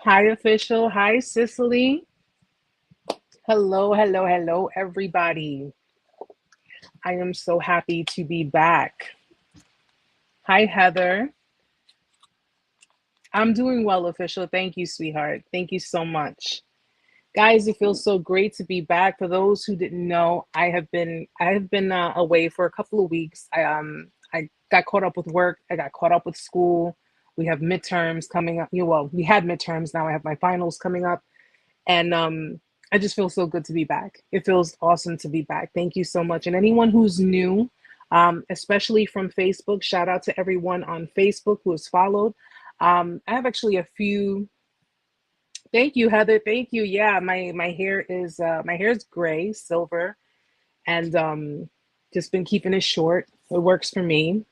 Hi, official. Hi, Cicely. Hello, hello, hello, everybody. I am so happy to be back. Hi, Heather. I'm doing well, official. Thank you, sweetheart. Thank you so much. Guys, it feels so great to be back. For those who didn't know, I have been away for a couple of weeks. I got caught up with work. I got caught up with school. We have midterms coming up. Well, we had midterms. Now I have my finals coming up. And I just feel so good to be back. It feels awesome to be back. Thank you so much. And anyone who's new, especially from Facebook, shout out to everyone on Facebook who has followed. I have actually a few. Thank you, Heather. Thank you. Yeah, my hair is gray, silver, and just been keeping it short. It works for me.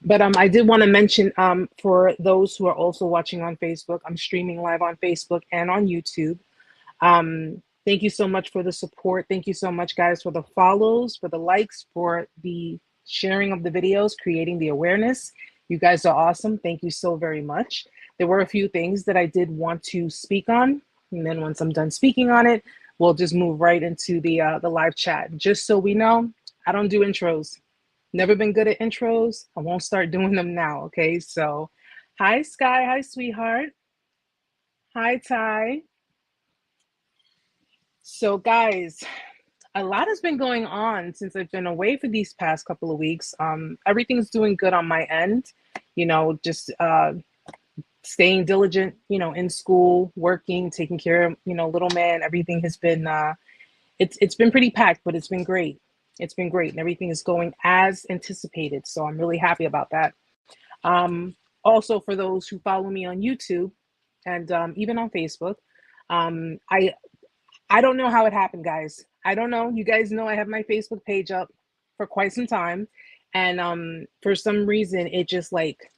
But I did want to mention for those who are also watching on Facebook, I'm streaming live on Facebook and on YouTube. Thank you so much for the support. Thank you so much, guys, for the follows, for the likes, for the sharing of the videos, creating the awareness. You guys are awesome. Thank you so very much. There were a few things that I did want to speak on, and then once I'm done speaking on it, we'll just move right into the live chat. Just so we know, I don't do intros. Never been good at intros. I won't start doing them now. Okay, so hi, Sky. Hi, sweetheart. Hi, Ty. So, guys, a lot has been going on since I've been away for these past couple of weeks. Everything's doing good on my end, just staying diligent, in school, working, taking care of, little man. Everything has been, it's been pretty packed, but it's been great. It's been great, and everything is going as anticipated. So I'm really happy about that. Also, for those who follow me on YouTube and even on Facebook, I don't know how it happened, guys. I don't know. You guys know I have my Facebook page up for quite some time, and for some reason, it just like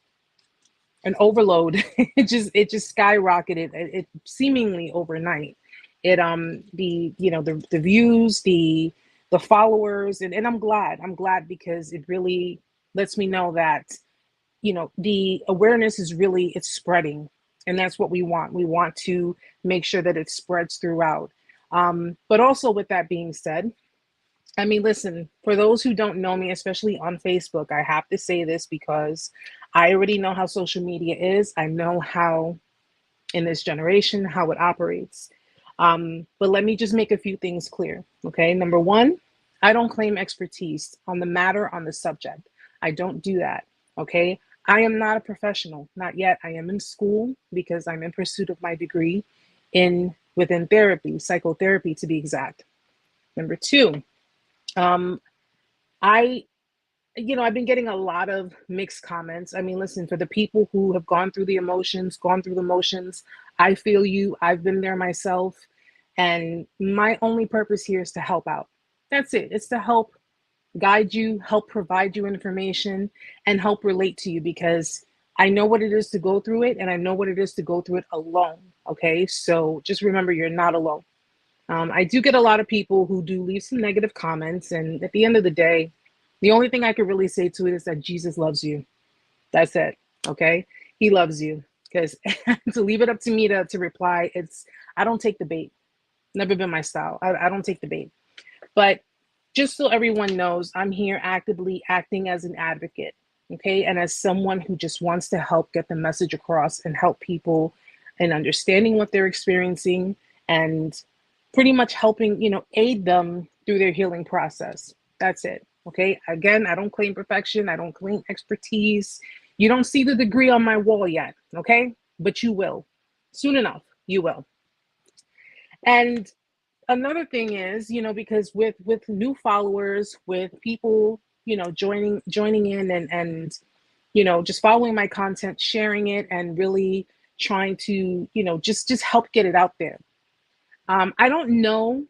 an overload. it just skyrocketed. It seemingly overnight. The views, the followers, and I'm glad. I'm glad because it really lets me know that the awareness is really, it's spreading, and that's what we want. We want to make sure that it spreads throughout. But also, with that being said, I mean, listen, for those who don't know me, especially on Facebook, I have to say this because I already know how social media is. I know how, in this generation, how it operates. But let me just make a few things clear. Okay. Number one, I don't claim expertise on the matter, on the subject. I don't do that. Okay. I am not a professional, not yet. I am in school because I'm in pursuit of my degree within therapy, psychotherapy to be exact. Number two, um, I I've been getting a lot of mixed comments. I mean, listen, for the people who have gone through the motions, I feel you. I've been there myself. And my only purpose here is to help out. That's it. It's to help guide you, help provide you information, and help relate to you because I know what it is to go through it and I know what it is to go through it alone. Okay. So just remember, you're not alone. I do get a lot of people who do leave some negative comments. And at the end of the day, the only thing I could really say to it is that Jesus loves you. That's it. Okay. He loves you. Because to leave it up to me to reply, I don't take the bait. Never been my style. I don't take the bait. But just so everyone knows, I'm here actively acting as an advocate. Okay. And as someone who just wants to help get the message across and help people in understanding what they're experiencing and pretty much helping, aid them through their healing process. That's it. Okay. Again, I don't claim perfection. I don't claim expertise. You don't see the degree on my wall yet. Okay. But you will. Soon enough, you will. And another thing is, because with new followers, with people, joining in and just following my content, sharing it, and really trying to, just help get it out there. I don't know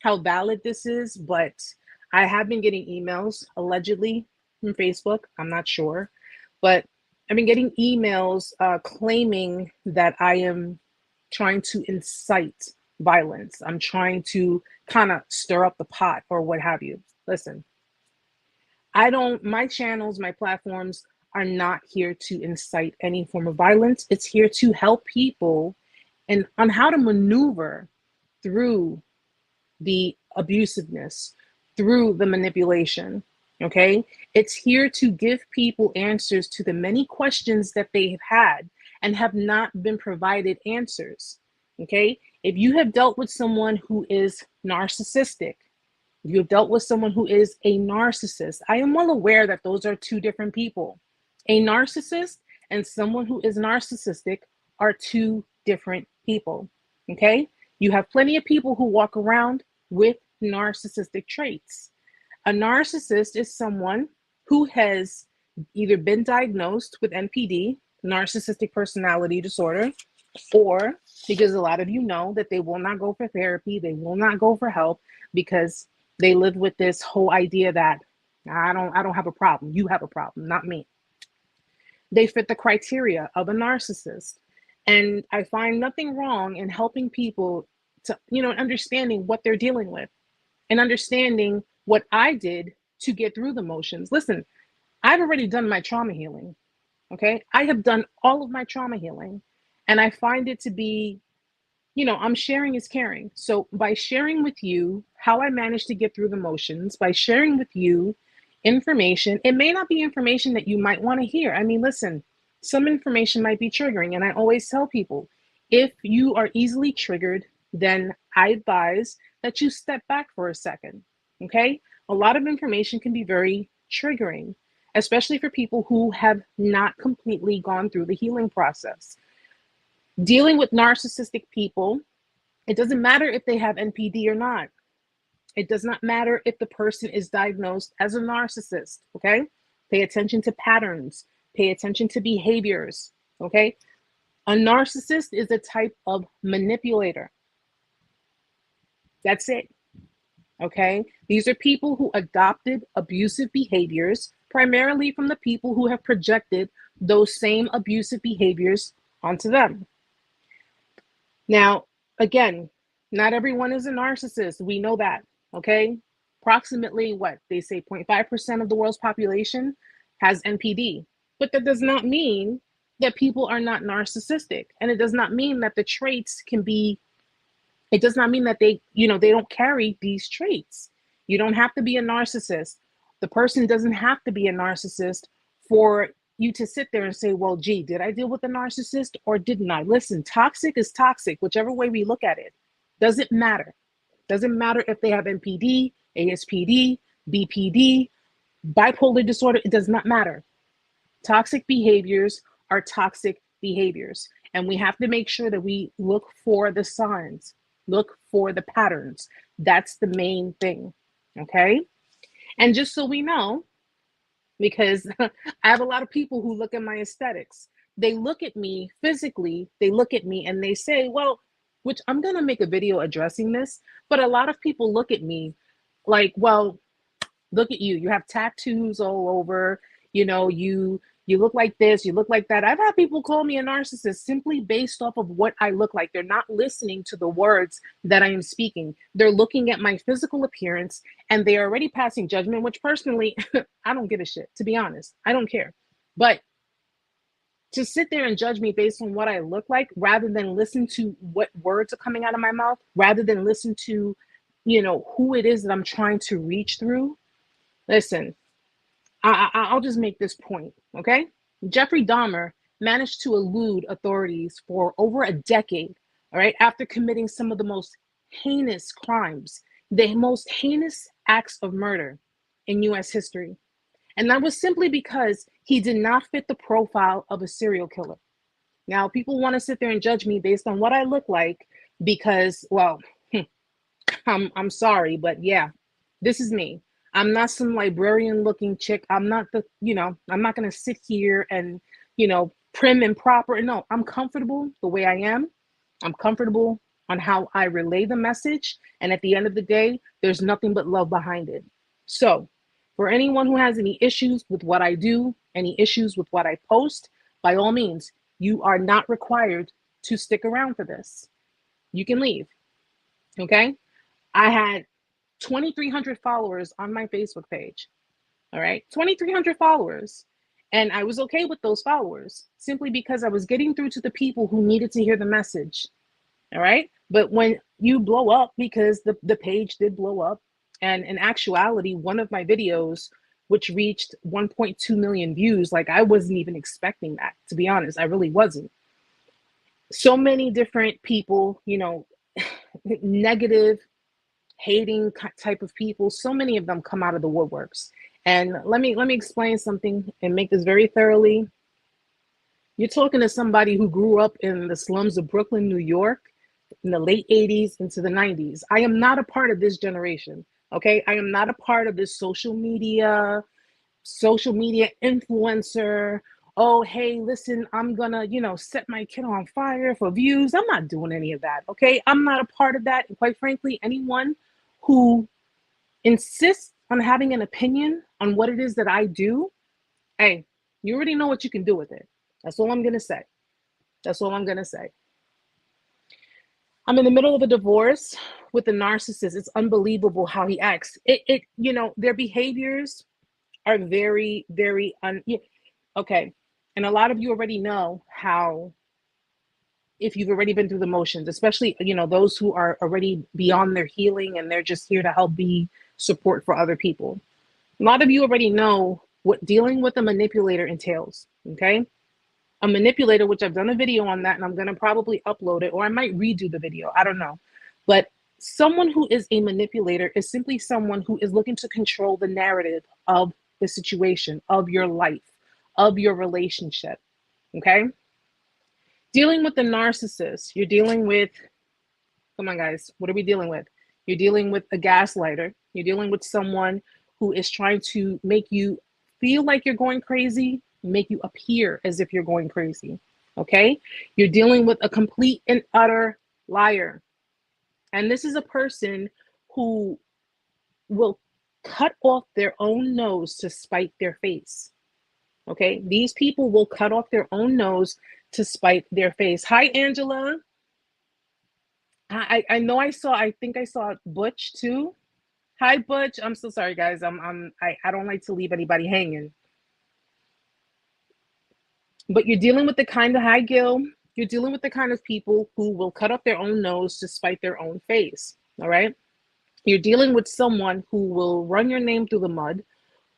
how valid this is, but I have been getting emails allegedly from Facebook. I'm not sure, but I've been getting emails claiming that I am trying to incite violence. I'm trying to kind of stir up the pot or what have you. Listen, my channels, my platforms are not here to incite any form of violence. It's here to help people and on how to maneuver through the abusiveness, through the manipulation. Okay. It's here to give people answers to the many questions that they have had and have not been provided answers. Okay. If you have dealt with someone who is narcissistic, if you have dealt with someone who is a narcissist, I am well aware that those are two different people. A narcissist and someone who is narcissistic are two different people. Okay. You have plenty of people who walk around with narcissistic traits. A narcissist is someone who has either been diagnosed with NPD, narcissistic personality disorder, or because a lot of you know that they will not go for therapy, they will not go for help because they live with this whole idea that I don't have a problem, you have a problem, not me. They fit the criteria of a narcissist. And I find nothing wrong in helping people to, understanding what they're dealing with and understanding what I did to get through the motions. Listen, I've already done my trauma healing. Okay. I have done all of my trauma healing. And I find it to be, I'm sharing is caring. So by sharing with you how I managed to get through the motions, by sharing with you information, it may not be information that you might want to hear. I mean, listen, some information might be triggering. And I always tell people, if you are easily triggered, then I advise that you step back for a second. Okay. A lot of information can be very triggering, especially for people who have not completely gone through the healing process. Dealing with narcissistic people, it doesn't matter if they have NPD or not. It does not matter if the person is diagnosed as a narcissist, okay? Pay attention to patterns, pay attention to behaviors, okay? A narcissist is a type of manipulator. That's it, okay? These are people who adopted abusive behaviors, primarily from the people who have projected those same abusive behaviors onto them. Now, again, not everyone is a narcissist. We know that, okay? Approximately what they say 0.5% of the world's population has NPD, but that does not mean that people are not narcissistic. And it does not mean that the traits can be, it does not mean that they don't carry these traits. You don't have to be a narcissist. The person doesn't have to be a narcissist for you to sit there and say, well, gee, did I deal with a narcissist or didn't I? Listen, toxic is toxic, whichever way we look at it. Doesn't matter. Doesn't matter if they have NPD, ASPD, BPD, bipolar disorder. It does not matter. Toxic behaviors are toxic behaviors. And we have to make sure that we look for the signs, look for the patterns. That's the main thing. Okay. And just so we know, because I have a lot of people who look at my aesthetics. They look at me physically, they look at me and they say, well, which I'm going to make a video addressing this, but a lot of people look at me like, well, look at you. You have tattoos all over, you look like this, you look like that. I've had people call me a narcissist simply based off of what I look like. They're not listening to the words that I am speaking. They're looking at my physical appearance and they're already passing judgment, which personally, I don't give a shit, to be honest. I don't care. But to sit there and judge me based on what I look like, rather than listen to what words are coming out of my mouth, rather than listen to, who it is that I'm trying to reach through. Listen, I'll just make this point, okay? Jeffrey Dahmer managed to elude authorities for over a decade, all right, after committing some of the most heinous crimes, the most heinous acts of murder in US history. And that was simply because he did not fit the profile of a serial killer. Now, people want to sit there and judge me based on what I look like because, well, I'm sorry, but yeah, this is me. I'm not some librarian looking chick. I'm not I'm not going to sit here and, prim and proper. No, I'm comfortable the way I am. I'm comfortable on how I relay the message. And at the end of the day, there's nothing but love behind it. So for anyone who has any issues with what I do, any issues with what I post, by all means, you are not required to stick around for this. You can leave. Okay. I had 2,300 followers on my Facebook page. All right. 2,300 followers. And I was okay with those followers simply because I was getting through to the people who needed to hear the message. All right. But when you blow up, because the page did blow up, and in actuality, one of my videos, which reached 1.2 million views, like I wasn't even expecting that, to be honest. I really wasn't. So many different people, you know, negative, hating type of people, so many of them come out of the woodworks. And let me explain something and make this very thoroughly. You're talking to somebody who grew up in the slums of Brooklyn, New York, in the late 80s into the 90s. I am not a part of this generation. Okay. I am not a part of this social media influencer. Oh, hey, listen, I'm gonna, set my kid on fire for views. I'm not doing any of that. Okay. I'm not a part of that. And quite frankly, anyone who insists on having an opinion on what it is that I do, hey, you already know what you can do with it. That's all I'm gonna say. That's all I'm gonna say. I'm in the middle of a divorce with a narcissist. It's unbelievable how he acts. Their behaviors are very, very okay. And a lot of you already know how, if you've already been through the motions, especially, those who are already beyond their healing and they're just here to help be support for other people. A lot of you already know what dealing with a manipulator entails, okay? A manipulator, which I've done a video on that, and I'm going to probably upload it, or I might redo the video. I don't know. But someone who is a manipulator is simply someone who is looking to control the narrative of the situation, of your life, of your relationship. Okay? Dealing with the narcissist, you're dealing with, come on, guys, what are we dealing with? You're dealing with a gaslighter. You're dealing with someone who is trying to make you feel like you're going crazy, make you appear as if you're going crazy. Okay? You're dealing with a complete and utter liar. And this is a person who will cut off their own nose to spite their face. Okay? These people will cut off their own nose to spite their face. Hi, Angela. I know I think I saw Butch too. Hi, Butch. I'm so sorry, guys. I don't like to leave anybody hanging. But you're dealing with the kind of, hi, Gil. You're dealing with the kind of people who will cut off their own nose to spite their own face. All right? You're dealing with someone who will run your name through the mud,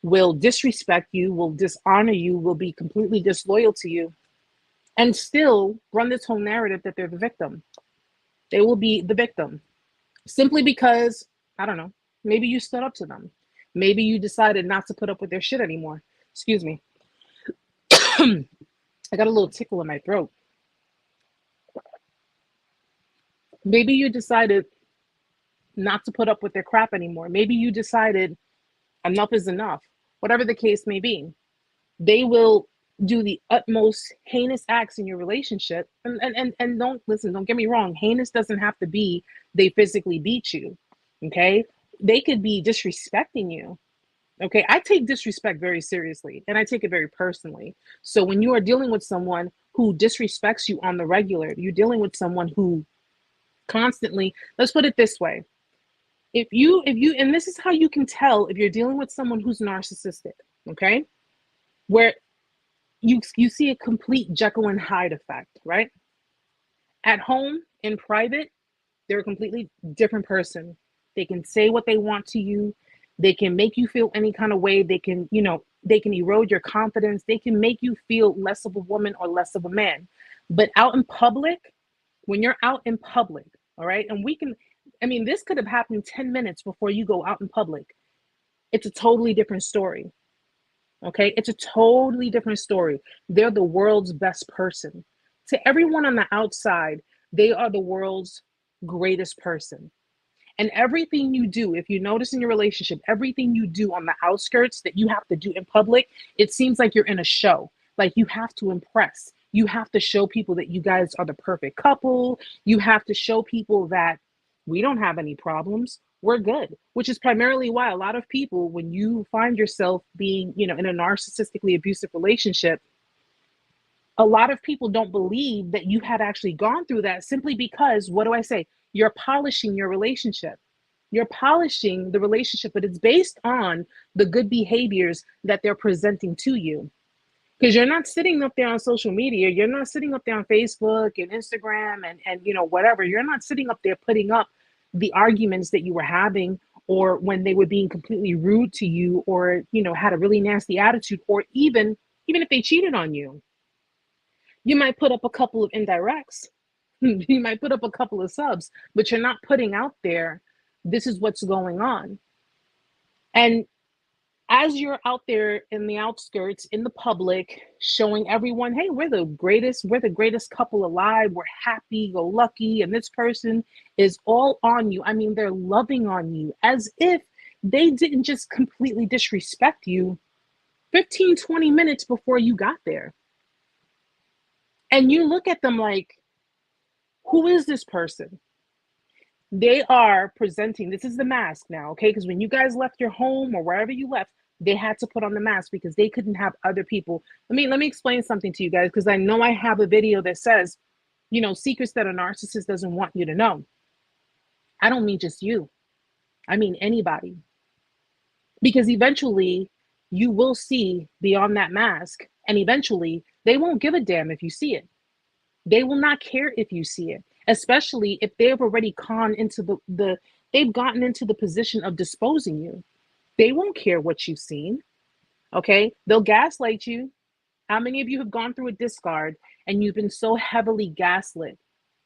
will disrespect you, will dishonor you, will be completely disloyal to you, and still run this whole narrative that they're the victim. They will be the victim simply because, I don't know, maybe you stood up to them. Maybe you decided not to put up with their shit anymore. Excuse me. I got a little tickle in my throat. Maybe you decided not to put up with their crap anymore. Maybe you decided enough is enough. Whatever the case may be, they will do the utmost heinous acts in your relationship. And don't get me wrong. Heinous doesn't have to be they physically beat you. Okay? They could be disrespecting you. Okay? I take disrespect very seriously and I take it very personally. So when you are dealing with someone who disrespects you on the regular, you're dealing with someone who constantly, let's put it this way. If you, and this is how you can tell if you're dealing with someone who's narcissistic, okay? Where you see a complete Jekyll and Hyde effect, right? At home, in private, they're a completely different person. They can say what they want to you. They can make you feel any kind of way. They can, they can erode your confidence. They can make you feel less of a woman or less of a man. But out in public, when you're out in public, all right, and this could have happened 10 minutes before you go out in public. It's a totally different story. Okay, it's a totally different story. They're the world's best person. To everyone on the outside, they are the world's greatest person. And everything you do, if you notice in your relationship, everything you do on the outskirts that you have to do in public, it seems like you're in a show. Like you have to impress. You have to show people that you guys are the perfect couple. You have to show people that we don't have any problems. We're good, which is primarily why a lot of people, when you find yourself being, in a narcissistically abusive relationship, a lot of people don't believe that you had actually gone through that simply because, what do I say? You're polishing your relationship. You're polishing the relationship, but it's based on the good behaviors that they're presenting to you. Because you're not sitting up there on social media. You're not sitting up there on Facebook and Instagram and whatever. You're not sitting up there putting up the arguments that you were having, or when they were being completely rude to you, or had a really nasty attitude, or even if they cheated on you. You might put up a couple of indirects. You might put up a couple of subs, but you're not putting out there, this is what's going on. And as you're out there in the outskirts, in the public, showing everyone, hey, we're the greatest couple alive, we're happy, go lucky, and this person is all on you. I mean, they're loving on you as if they didn't just completely disrespect you 15, 20 minutes before you got there. And you look at them like, who is this person? They are presenting, this is the mask now, okay? Because when you guys left your home or wherever you left, they had to put on the mask because they couldn't have other people. Let me explain something to you guys, because I know I have a video that says, secrets that a narcissist doesn't want you to know. I don't mean just you. I mean anybody. Because eventually you will see beyond that mask, and eventually they won't give a damn if you see it. They will not care if you see it, especially if they've already gone into they've gotten into the position of disposing you. They won't care what you've seen, okay? They'll gaslight you. How many of you have gone through a discard and you've been so heavily gaslit?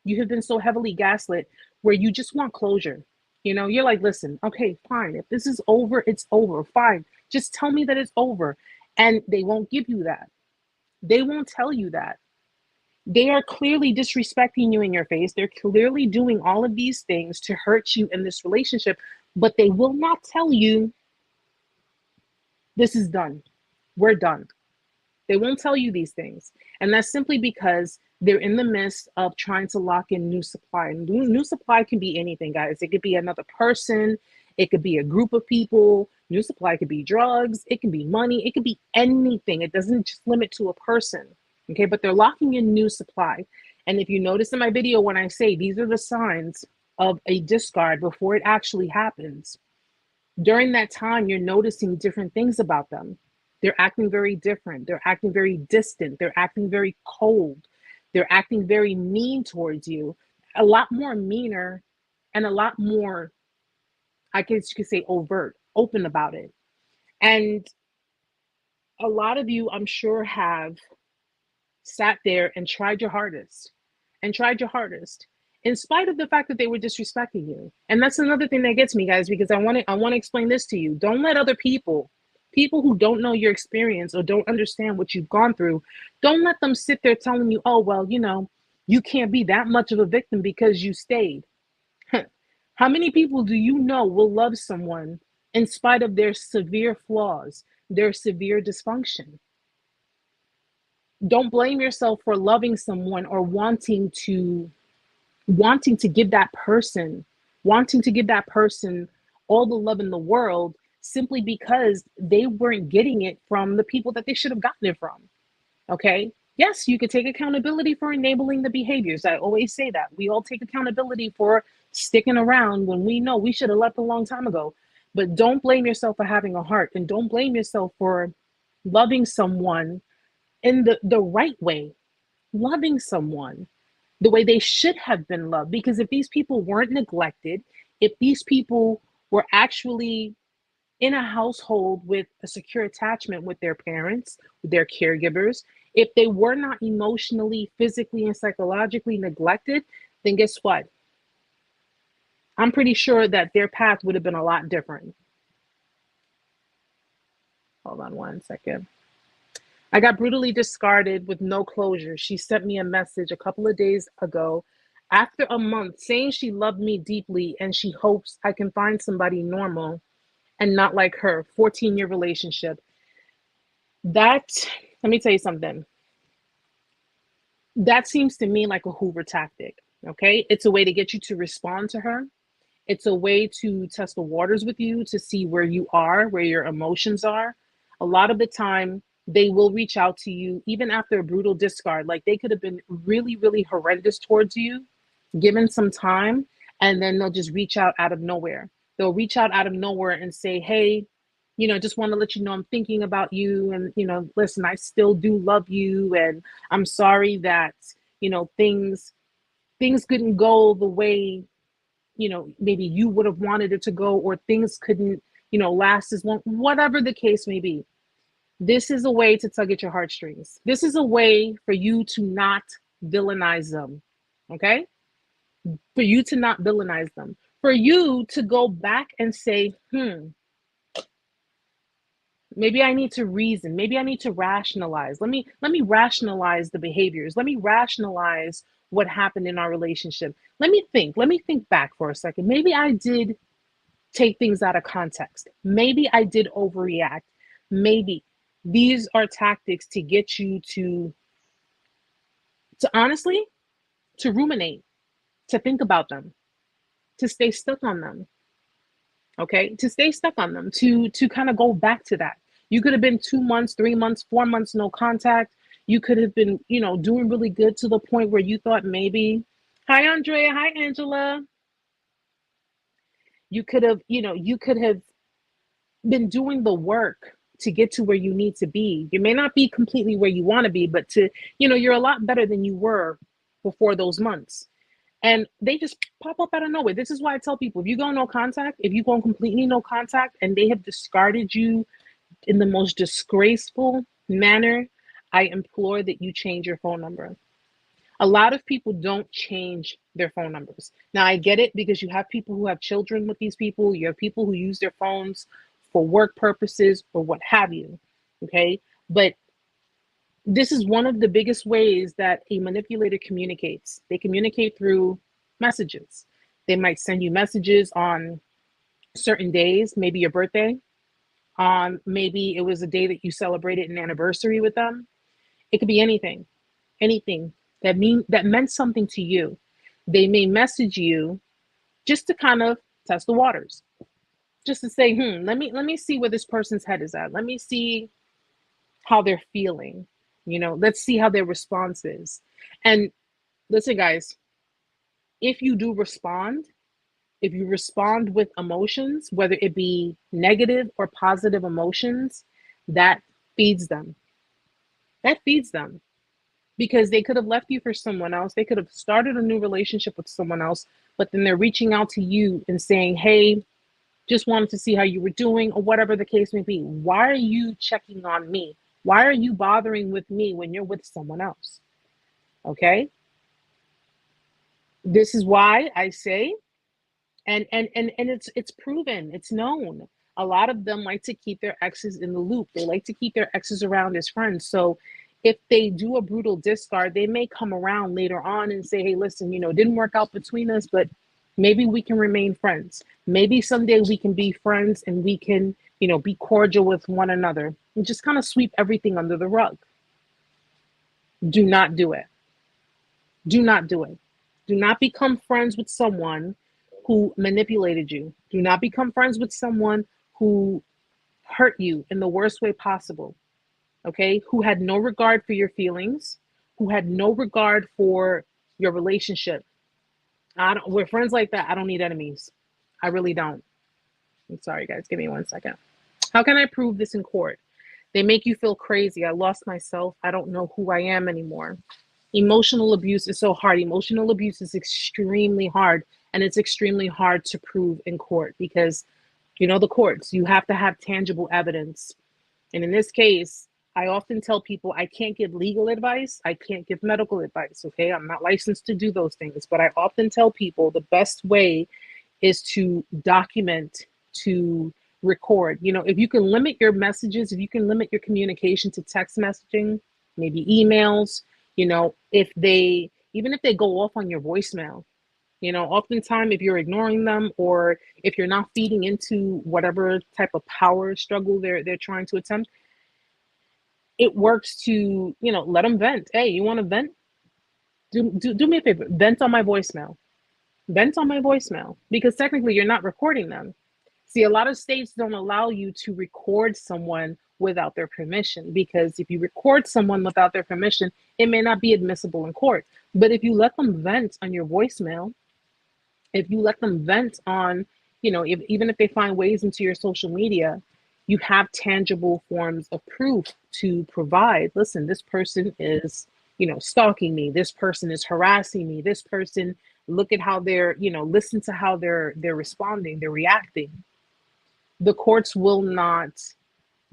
You have been so heavily gaslit where you just want closure. You're like, listen, okay, fine. If this is over, it's over. Fine. Just tell me that it's over. And they won't give you that. They won't tell you that. They are clearly disrespecting you in your face. They're clearly doing all of these things to hurt you in this relationship, but they will not tell you, this is done. We're done. They won't tell you these things. And that's simply because they're in the midst of trying to lock in new supply. New supply can be anything, guys. It could be another person. It could be a group of people. New supply could be drugs. It can be money. It could be anything. It doesn't just limit to a person. Okay, but they're locking in new supply. And if you notice in my video, when I say these are the signs of a discard before it actually happens, during that time, you're noticing different things about them. They're acting very different. They're acting very distant. They're acting very cold. They're acting very mean towards you. A lot more meaner and a lot more, I guess you could say, overt, open about it. And a lot of you, I'm sure, have sat there and tried your hardest in spite of the fact that they were disrespecting you. And that's another thing that gets me, guys, because I want to explain this to you. Don't let other people who don't know your experience or don't understand what you've gone through, don't let them sit there telling you, oh, well, you can't be that much of a victim because you stayed. How many people do you know will love someone in spite of their severe flaws, their severe dysfunction? Don't blame yourself for loving someone or wanting to give that person all the love in the world simply because they weren't getting it from the people that they should have gotten it from. Okay? Yes, you could take accountability for enabling the behaviors. I always say that. We all take accountability for sticking around when we know we should have left a long time ago. But don't blame yourself for having a heart, and don't blame yourself for loving someone in the right way, loving someone the way they should have been loved. Because if these people weren't neglected, if these people were actually in a household with a secure attachment with their parents, with their caregivers, if they were not emotionally, physically, and psychologically neglected, then guess what? I'm pretty sure that their path would have been a lot different. Hold on one second. I got brutally discarded with no closure. She sent me a message a couple of days ago after a month saying she loved me deeply and she hopes I can find somebody normal and not like her. 14-year relationship. Let me tell you something. That seems to me like a Hoover tactic, okay? It's a way to get you to respond to her. It's a way to test the waters with you to see where you are, where your emotions are. A lot of the time, they will reach out to you even after a brutal discard. Like they could have been really, really horrendous towards you, given some time, and then they'll just reach out of nowhere. They'll reach out of nowhere and say, hey, just want to let you know I'm thinking about you, and listen, I still do love you, and I'm sorry that things couldn't go the way maybe you would have wanted it to go, or things couldn't last as long, whatever the case may be. This is a way to tug at your heartstrings. This is a way for you to not villainize them. Okay, for you to not villainize them, for you to go back and say, maybe I need to reason, maybe I need to rationalize. Let me rationalize the behaviors. Let me rationalize what happened in our relationship. Let me think back for a second. Maybe I did take things out of context. Maybe I did overreact. Maybe these are tactics to get you to honestly, to ruminate, to think about them, to stay stuck on them. Okay, to stay stuck on them, to kind of go back to that. You could have been 2 months, 3 months, 4 months no contact. You could have been doing really good to the point where you thought maybe, hi Andrea, hi Angela, you could have been doing the work to get to where you need to be. You may not be completely where you want to be, but you're a lot better than you were before those months. And they just pop up out of nowhere. This is why I tell people, if you go no contact, if you go completely no contact and they have discarded you in the most disgraceful manner, I implore that you change your phone number. A lot of people don't change their phone numbers. Now, I get it, because you have people who have children with these people. You have people who use their phones for work purposes or what have you. Okay. But this is one of the biggest ways that a manipulator communicates. They communicate through messages. They might send you messages on certain days, maybe your birthday. Maybe it was a day that you celebrated an anniversary with them. It could be anything that meant something to you. They may message you just to kind of test the waters, just to say, let me see where this person's head is at. Let me see how they're feeling. Let's see how their response is. And listen, guys, if you do respond, if you respond with emotions, whether it be negative or positive emotions, that feeds them. That feeds them. Because they could have left you for someone else. They could have started a new relationship with someone else, but then they're reaching out to you and saying, hey, just wanted to see how you were doing, or whatever the case may be. Why are you checking on me? Why are you bothering with me when you're with someone else? Okay. This is why I say, and it's proven, it's known. A lot of them like to keep their exes in the loop. They like to keep their exes around as friends. So if they do a brutal discard, they may come around later on and say, hey, listen, it didn't work out between us, but maybe we can remain friends. Maybe someday we can be friends and we can, be cordial with one another, and just kind of sweep everything under the rug. Do not do it. Do not do it. Do not become friends with someone who manipulated you. Do not become friends with someone who hurt you in the worst way possible. Okay? Who had no regard for your feelings, who had no regard for your relationship. We're friends like that. I don't need enemies. I really don't. I'm sorry, guys. Give me 1 second. How can I prove this in court? They make you feel crazy. I lost myself. I don't know who I am anymore. Emotional abuse is so hard. Emotional abuse is extremely hard, and it's extremely hard to prove in court because, the courts, you have to have tangible evidence. And in this case, I often tell people I can't give legal advice. I can't give medical advice. Okay. I'm not licensed to do those things, but I often tell people the best way is to document, to record. If you can limit your messages, if you can limit your communication to text messaging, maybe emails, even if they go off on your voicemail, oftentimes if you're ignoring them or if you're not feeding into whatever type of power struggle they're trying to attempt, it works to, let them vent. Hey, you want to vent? Do me a favor, vent on my voicemail. Vent on my voicemail, because technically you're not recording them. See, a lot of states don't allow you to record someone without their permission, because if you record someone without their permission, it may not be admissible in court. But if you let them vent on your voicemail, if you let them vent on, even if they find ways into your social media, You have tangible forms of proof to provide. Listen, this person is, stalking me. This person is harassing me. This person, look at how they're, listen to how they're responding, they're reacting. The courts will not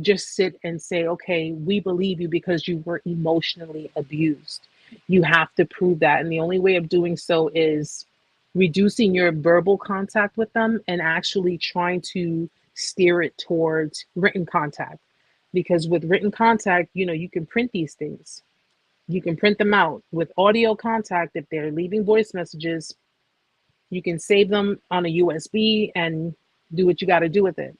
just sit and say, okay, we believe you because you were emotionally abused. You have to prove that. And the only way of doing so is reducing your verbal contact with them and actually trying to steer it towards written contact. Because with written contact, you can print these things. You can print them out. With audio contact, if they're leaving voice messages, you can save them on a USB and do what you got to do with it.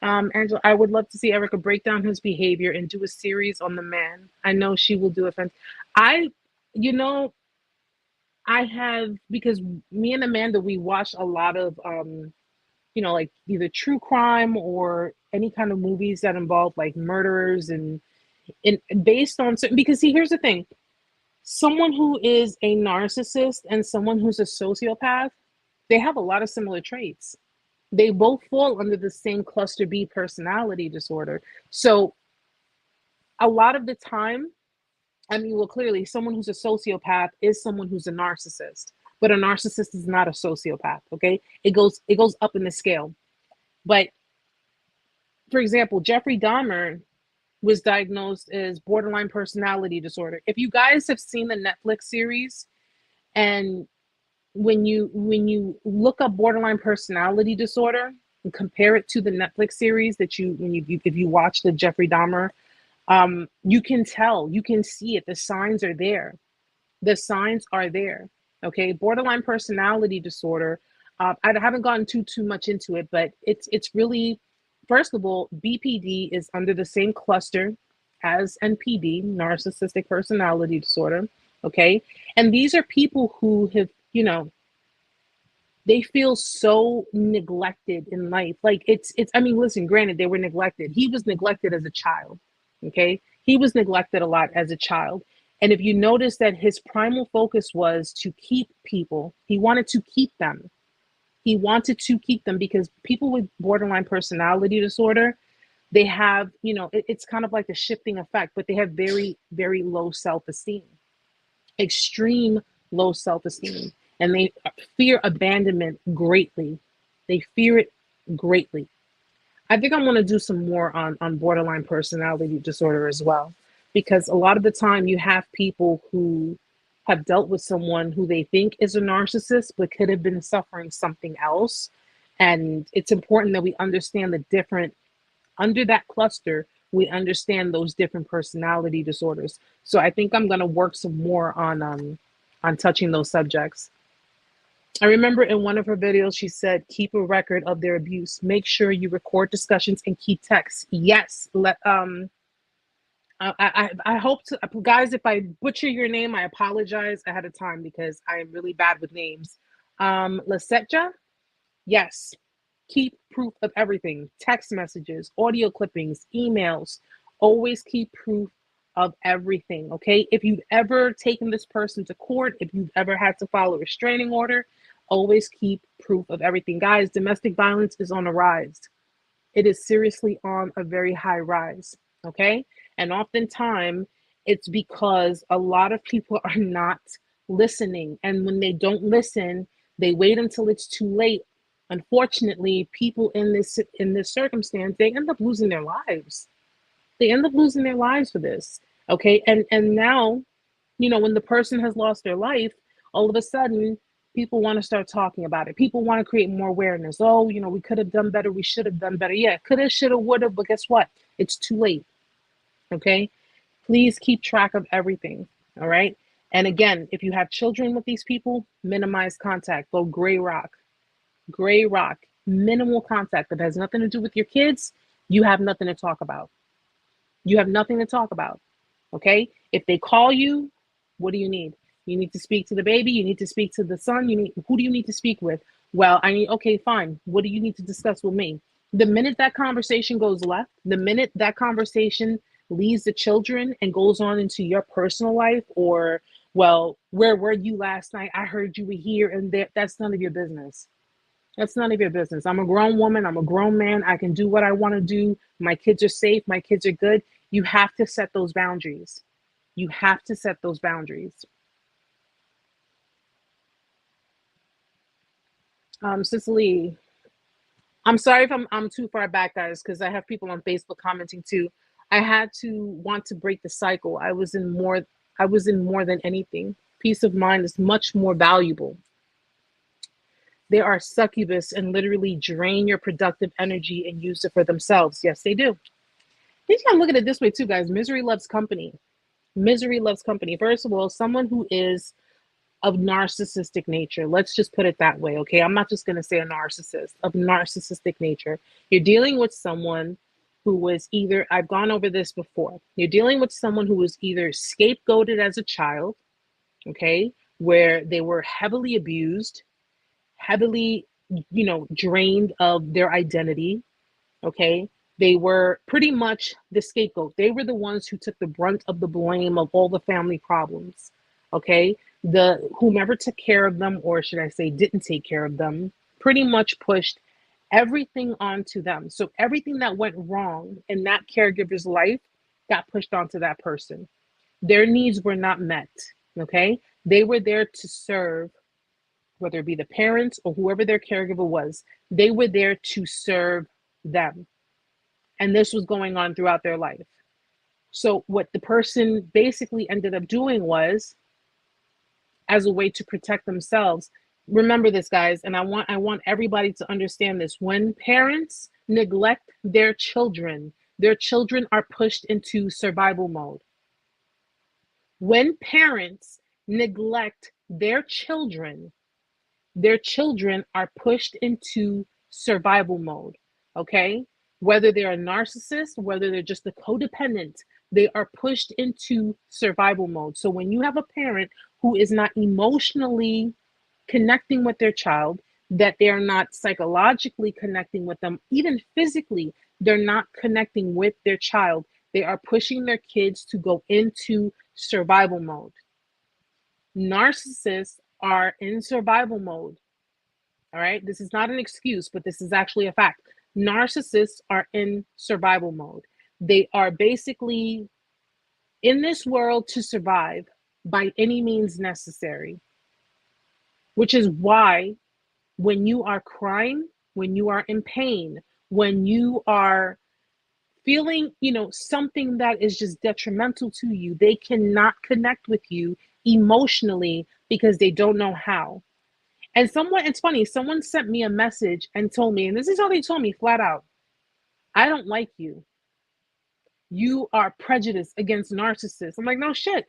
Angela, I would love to see Erica break down his behavior and do a series on the man. I know she will do it. I, you know, I have, because me and Amanda, we watch a lot of, like either true crime or any kind of movies that involve like murderers and based on certain, because see, here's the thing. Someone who is a narcissist and someone who's a sociopath, they have a lot of similar traits. They both fall under the same cluster B personality disorder. So a lot of the time, I mean, well, clearly someone who's a sociopath is someone who's a narcissist, but a narcissist is not a sociopath. Okay. It goes up in the scale. But for example, Jeffrey Dahmer was diagnosed as borderline personality disorder. If you guys have seen the Netflix series, and when you look up borderline personality disorder and compare it to the Netflix series that if you watch the Jeffrey Dahmer, you can tell, you can see it. The signs are there. The signs are there. Okay, borderline personality disorder. I haven't gotten too much into it, but it's really, first of all, BPD is under the same cluster as NPD, narcissistic personality disorder. Okay, and these are people who have, they feel so neglected in life. Like I mean, listen, granted, they were neglected. He was neglected as a child. Okay. He was neglected a lot as a child. And if you notice that his primal focus was to keep people, he wanted to keep them. He wanted to keep them because people with borderline personality disorder, they have, it's kind of like a shifting effect, but they have very, very low self-esteem, extreme low self-esteem. And they fear abandonment greatly. They fear it greatly. I think I'm going to do some more on borderline personality disorder as well, because a lot of the time you have people who have dealt with someone who they think is a narcissist, but could have been suffering something else. And it's important that we understand the different, under that cluster, we understand those different personality disorders. So I think I'm going to work some more on touching those subjects. I remember in one of her videos, she said, keep a record of their abuse. Make sure you record discussions and keep texts. Yes. I hope to, guys, if I butcher your name, I apologize ahead of time because I am really bad with names. Lasetja, yes. Keep proof of everything. Text messages, audio clippings, emails. Always keep proof of everything, okay? If you've ever taken this person to court, if you've ever had to file a restraining order, always keep proof of everything. Guys, domestic violence is on a rise. It is seriously on a very high rise, okay? And oftentimes, it's because a lot of people are not listening. And when they don't listen, they wait until it's too late. Unfortunately, people in this circumstance, they end up losing their lives. They end up losing their lives for this, okay? And now, when the person has lost their life, all of a sudden, people want to start talking about it. People want to create more awareness. Oh, we could have done better. We should have done better. Yeah, could have, should have, would have, but guess what? It's too late, okay? Please keep track of everything, all right? And again, if you have children with these people, minimize contact. Go gray rock, minimal contact. That has nothing to do with your kids. You have nothing to talk about. You have nothing to talk about, okay? If they call you, what do you need? You need to speak to the baby. You need to speak to the son. Who do you need to speak with? Well, okay, fine. What do you need to discuss with me? The minute that conversation goes left, the minute that conversation leaves the children and goes on into your personal life or Well, where were you last night? I heard you were here and there. That's none of your business. That's none of your business. I'm a grown woman. I'm a grown man. I can do what I want to do. My kids are safe. My kids are good. You have to set those boundaries. You have to set those boundaries. Cicely, I'm sorry if I'm too far back, guys, because I have people on Facebook commenting too. I had to want to break the cycle. I was in more than anything. Peace of mind is much more valuable. They are succubus and literally drain your productive energy and use it for themselves. Yes, they do. You can look at it this way too, guys. Misery loves company. Misery loves company. First of all, someone who is of narcissistic nature. Let's just put it that way, okay? I'm not just going to say a narcissist, of narcissistic nature. You're dealing with someone who was either, I've gone over this before, you're dealing with someone who was either scapegoated as a child, okay, where they were heavily abused, heavily, drained of their identity, okay? They were pretty much the scapegoat. They were the ones who took the brunt of the blame of all the family problems, okay? The whomever took care of them, or should I say didn't take care of them, pretty much pushed everything onto them. So everything that went wrong in that caregiver's life got pushed onto that person. Their needs were not met, okay? They were there to serve, whether it be the parents or whoever their caregiver was, they were there to serve them. And this was going on throughout their life. So what the person basically ended up doing was, as a way to protect themselves, remember this, guys, and I want everybody to understand this. When parents neglect their children are pushed into survival mode. When parents neglect their children are pushed into survival mode, okay? Whether they're a narcissist, whether they're just a codependent, they are pushed into survival mode. So when you have a parent who is not emotionally connecting with their child, that they are not psychologically connecting with them, even physically, they're not connecting with their child, they are pushing their kids to go into survival mode. Narcissists are in survival mode. All right. This is not an excuse, but this is actually a fact. Narcissists are in survival mode. They are basically in this world to survive by any means necessary, which is why when you are crying, when you are in pain, when you are feeling, something that is just detrimental to you, they cannot connect with you emotionally because they don't know how. And it's funny, someone sent me a message and told me, and this is how they told me flat out, I don't like you. You are prejudiced against narcissists. I'm like, no shit.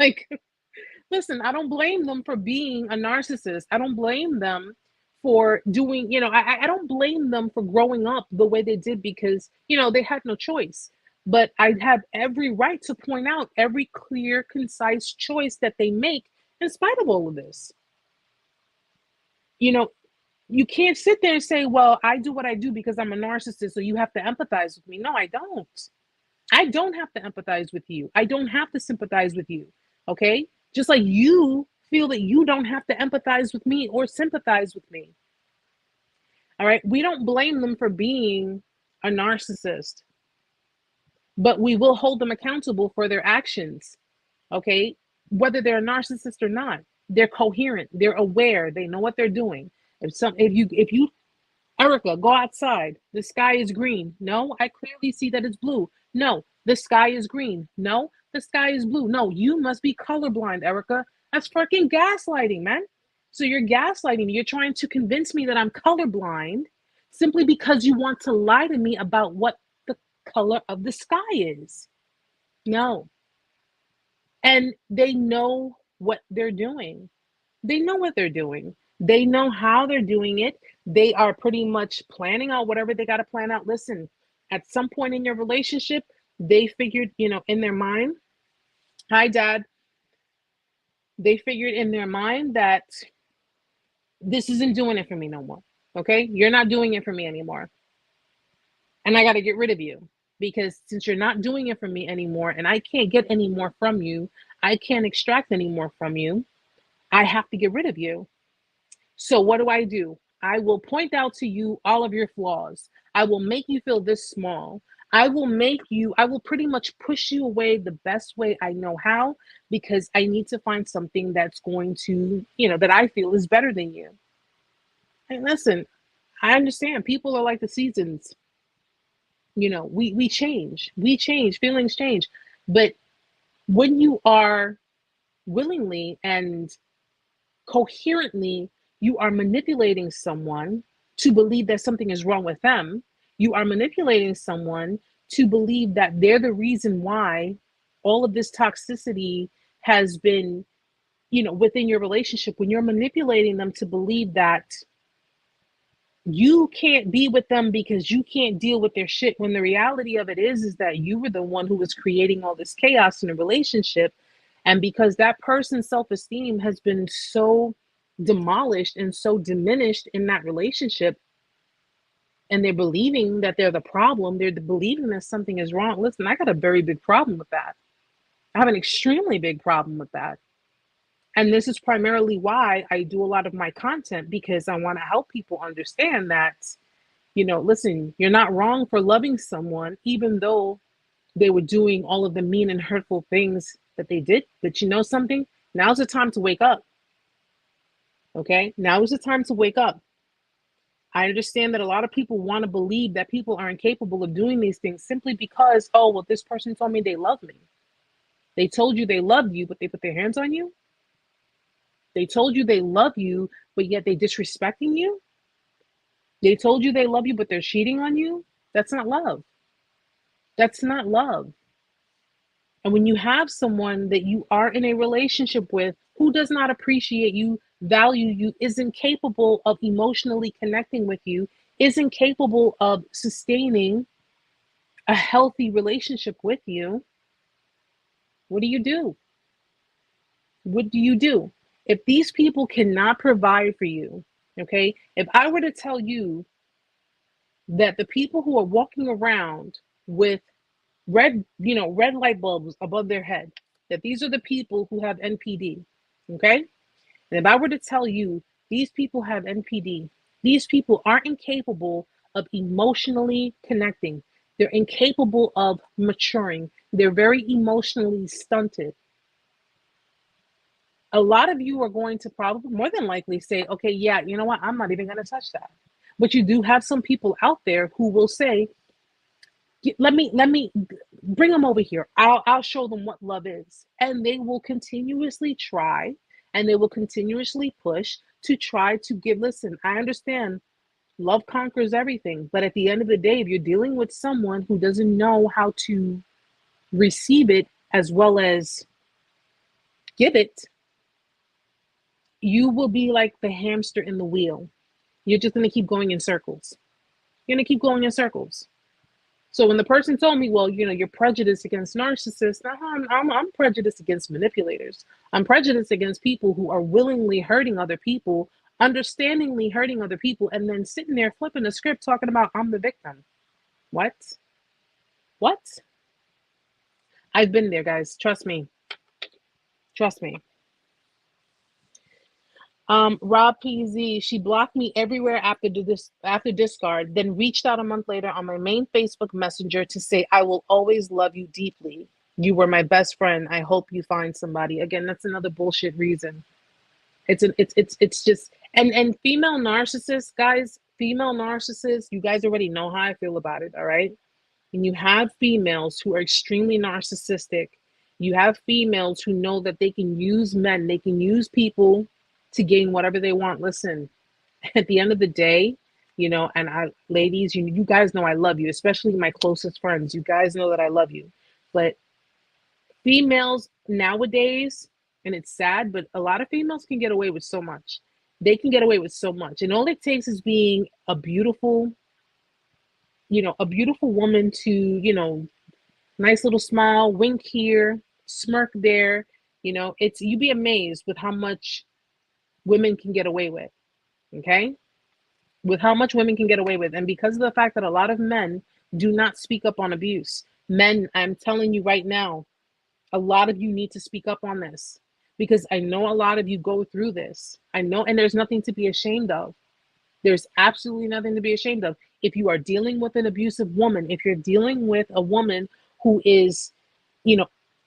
Like, listen, I don't blame them for being a narcissist. I don't blame them for doing, I don't blame them for growing up the way they did because, they had no choice. But I have every right to point out every clear, concise choice that they make in spite of all of this. You can't sit there and say, well, I do what I do because I'm a narcissist, so you have to empathize with me. No, I don't. I don't have to empathize with you. I don't have to sympathize with you. Okay? Just like you feel that you don't have to empathize with me or sympathize with me. All right? We don't blame them for being a narcissist, but we will hold them accountable for their actions. Okay? Whether they're a narcissist or not, they're coherent, they're aware, they know what they're doing. If you Erica, go outside. The sky is green. No, I clearly see that it's blue. No, the sky is green. No, the sky is blue. No, you must be colorblind, Erica. That's fucking gaslighting, man. So you're gaslighting me. You're trying to convince me that I'm colorblind simply because you want to lie to me about what the color of the sky is. No. And they know what they're doing. They know what they're doing. They know how they're doing it. They are pretty much planning out whatever they got to plan out. Listen, at some point in your relationship, they figured, in their mind, hi, Dad. They figured in their mind that this isn't doing it for me no more. Okay? You're not doing it for me anymore. And I got to get rid of you because since you're not doing it for me anymore and I can't get any more from you, I can't extract any more from you. I have to get rid of you. So what do? I will point out to you all of your flaws. I will make you feel this small. I will pretty much push you away the best way I know how, because I need to find something that's going to, that I feel is better than you. And listen, I understand people are like the seasons. We change, feelings change. But when you are willingly and coherently, you are manipulating someone to believe that something is wrong with them. You are manipulating someone to believe that they're the reason why all of this toxicity has been, within your relationship. When you're manipulating them to believe that you can't be with them because you can't deal with their shit, when the reality of it is that you were the one who was creating all this chaos in a relationship. And because that person's self-esteem has been so demolished and so diminished in that relationship, and they're believing that they're the problem, they're believing that something is wrong. Listen, I got a very big problem with that. I have an extremely big problem with that. And this is primarily why I do a lot of my content, because I want to help people understand that, listen, you're not wrong for loving someone, even though they were doing all of the mean and hurtful things that they did. But you know something? Now's the time to wake up. Okay? Now is the time to wake up. I understand that a lot of people want to believe that people are incapable of doing these things simply because, oh, well, this person told me they love me. They told you they loved you, but they put their hands on you. They told you they love you, but yet they disrespecting you. They told you they love you, but they're cheating on you. That's not love. That's not love. And when you have someone that you are in a relationship with who does not appreciate you, value you, isn't capable of emotionally connecting with you, isn't capable of sustaining a healthy relationship with you, what do you do? What do you do? If these people cannot provide for you, okay, if I were to tell you that the people who are walking around with red light bulbs above their head, that these are the people who have NPD, okay? And if I were to tell you these people have NPD, these people aren't incapable of emotionally connecting. They're incapable of maturing. They're very emotionally stunted. A lot of you are going to probably more than likely say, okay, yeah, you know what? I'm not even going to touch that. But you do have some people out there who will say, let me bring them over here. I'll show them what love is. And they will continuously try, and they will continuously push to try to give. Listen, I understand love conquers everything, but at the end of the day, if you're dealing with someone who doesn't know how to receive it as well as give it, you will be like the hamster in the wheel. You're just going to keep going in circles. You're going to keep going in circles. So when the person told me, well, you're prejudiced against narcissists, I'm prejudiced against manipulators. I'm prejudiced against people who are willingly hurting other people, understandingly hurting other people, and then sitting there flipping the script talking about I'm the victim. What? I've been there, guys. Trust me. Rob PZ, she blocked me everywhere after discard, then reached out a month later on my main Facebook Messenger to say, I will always love you deeply. You were my best friend. I hope you find somebody. Again, that's another bullshit reason. It's just, and female narcissists, guys, you guys already know how I feel about it, all right? And you have females who are extremely narcissistic. You have females who know that they can use men, they can use people to gain whatever they want. Listen, at the end of the day, ladies, you guys know I love you, especially my closest friends. You guys know that I love you. But females nowadays, and it's sad, but a lot of females can get away with so much. They can get away with so much. And all it takes is being a beautiful woman to, nice little smile, wink here, smirk there. You'd be amazed with how much women can get away with, okay? With how much women can get away with. And because of the fact that a lot of men do not speak up on abuse. Men, I'm telling you right now, A lot of you need to speak up on this because I know a lot of you go through this. I know, and there's nothing to be ashamed of. There's absolutely nothing to be ashamed of. If you are dealing with an abusive woman, if you're dealing with a woman who is, you know,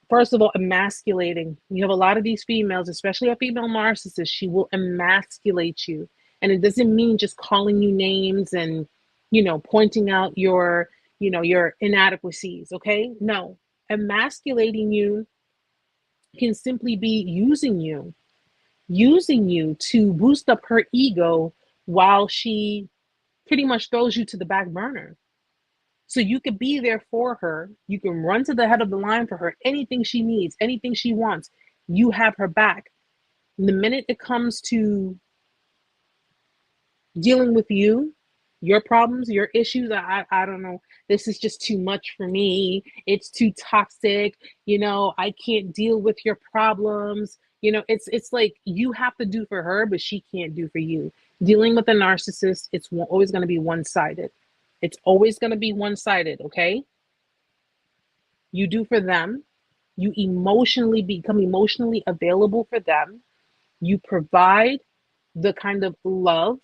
first of all, emasculating, you have a lot of these females, especially a female narcissist, she will emasculate you. And it doesn't mean just calling you names and, pointing out your inadequacies, okay? No, emasculating you can simply be using you to boost up her ego while she pretty much throws you to the back burner. So you could be there for her. You can run to the head of the line for her. Anything she needs, anything she wants, you have her back. And the minute it comes to dealing with you, your problems, your issues, I don't know. This is just too much for me. It's too toxic. I can't deal with your problems. It's like you have to do for her, but she can't do for you. Dealing with a narcissist, it's always going to be one-sided. It's always going to be one-sided, okay? You do for them. You become emotionally available for them. You provide the kind of love.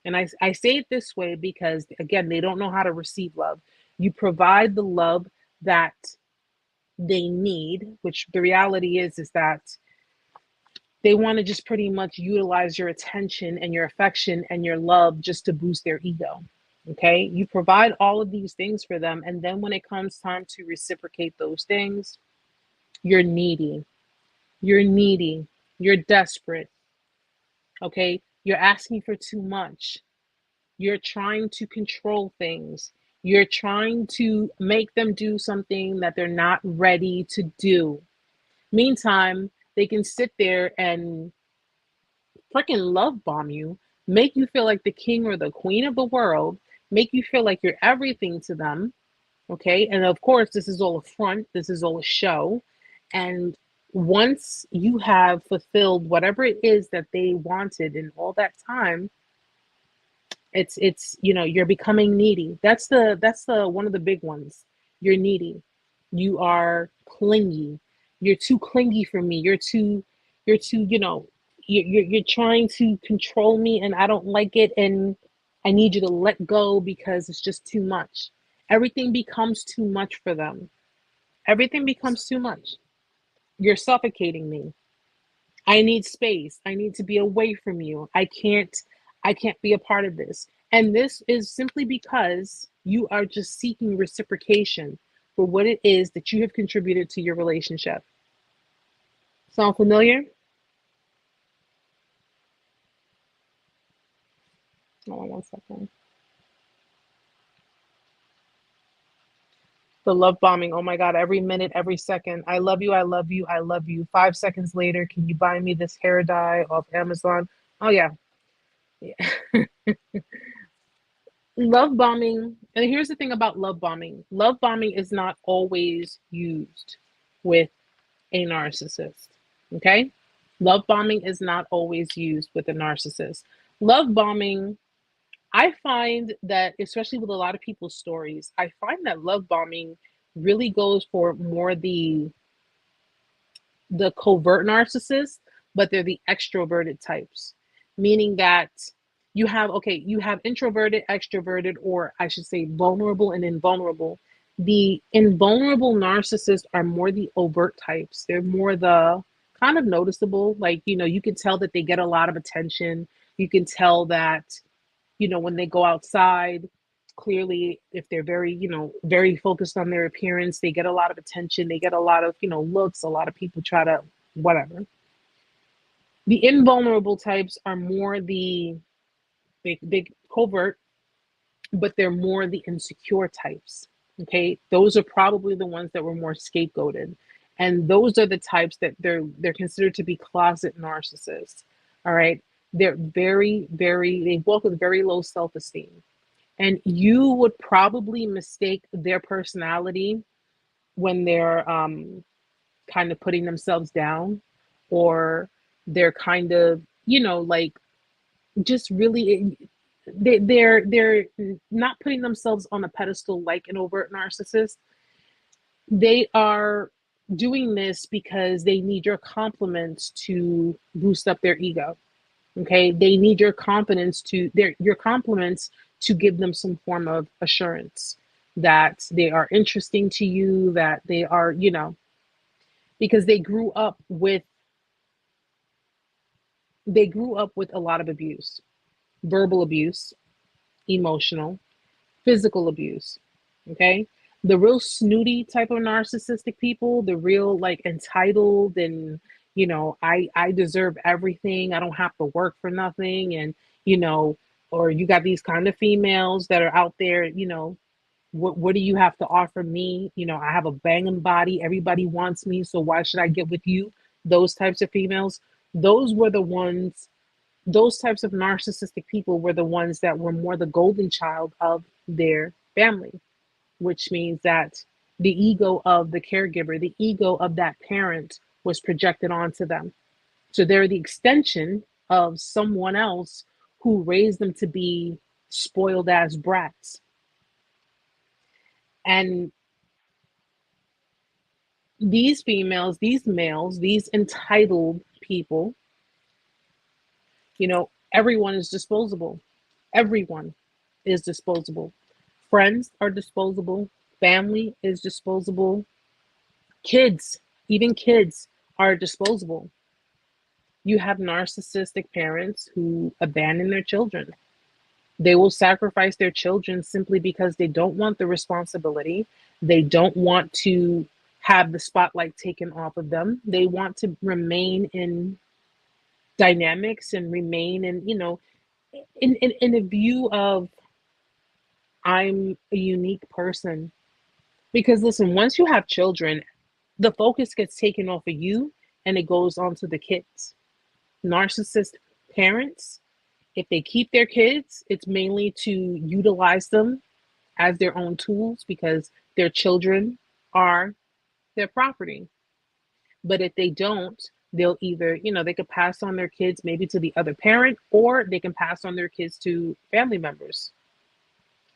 And I say it this way because, again, they don't know how to receive love. You provide the love that they need, which the reality is that they want to just pretty much utilize your attention and your affection and your love just to boost their ego. Okay? You provide all of these things for them. And then when it comes time to reciprocate those things, you're needy. You're needy. You're desperate. Okay? You're asking for too much. You're trying to control things. You're trying to make them do something that they're not ready to do. Meantime, they can sit there and freaking love bomb you, make you feel like the king or the queen of the world, make you feel like you're everything to them. Okay. And of course, this is all a front, this is all a show. And once you have fulfilled whatever it is that they wanted in all that time, it's you're becoming needy. That's the one of the big ones. You're needy. You are clingy. You're too clingy for me. You're too you're trying to control me and I don't like it, and I need you to let go because it's just too much. Everything becomes too much for them. Everything becomes too much. You're suffocating me. I need space. I need to be away from you. I can't be a part of this. And this is simply because you are just seeking reciprocation for what it is that you have contributed to your relationship. Sound familiar? Hold on one second. The love bombing. Oh my God, every minute, every second. I love you, I love you, I love you. 5 seconds later, can you buy me this hair dye off Amazon? Oh yeah. Yeah. Love bombing. And here's the thing about love bombing. Love bombing is not always used with a narcissist. Okay? Love bombing is not always used with a narcissist. Love bombing, I find that, especially with a lot of people's stories, I find that love bombing really goes for more the covert narcissists, but they're the extroverted types, meaning that you have introverted, extroverted, or I should say vulnerable and invulnerable. The invulnerable narcissists are more the overt types. They're more the kind of noticeable, like you can tell that they get a lot of attention. You can tell that when they go outside, clearly if they're very focused on their appearance, they get a lot of attention, they get a lot of looks, a lot of people try to whatever. The invulnerable types are more the big covert, but they're more the insecure types. Okay, those are probably the ones that were more scapegoated, and those are the types that they're considered to be closet narcissists. All right, they're they walk with very low self-esteem. And you would probably mistake their personality when they're kind of putting themselves down, or they're kind of, like just really, they're not putting themselves on a pedestal like an overt narcissist. They are doing this because they need your compliments to boost up their ego. Okay, they need your confidence to your compliments to give them some form of assurance that they are interesting to you, that they are, because they grew up with a lot of abuse, verbal abuse, emotional, physical abuse. Okay. The real snooty type of narcissistic people, the real like entitled and, I deserve everything. I don't have to work for nothing. And, you know, or you got these kind of females that are out there, what do you have to offer me? I have a banging body. Everybody wants me. So why should I get with you? Those types of females, those were the ones, those types of narcissistic people were the ones that were more the golden child of their family, which means that the ego of the caregiver, the ego of that parent was projected onto them. So they're the extension of someone else who raised them to be spoiled as brats. And these females, these males, these entitled people, everyone is disposable. Everyone is disposable. Friends are disposable. Family is disposable. Kids, even kids, are disposable. You have narcissistic parents who abandon their children. They will sacrifice their children simply because they don't want the responsibility. They don't want to have the spotlight taken off of them. They want to remain in dynamics and remain in a view of I'm a unique person. Because listen, once you have children, the focus gets taken off of you and it goes on to the kids. Narcissist parents, if they keep their kids, it's mainly to utilize them as their own tools because their children are their property. But if they don't, they'll either, they could pass on their kids maybe to the other parent, or they can pass on their kids to family members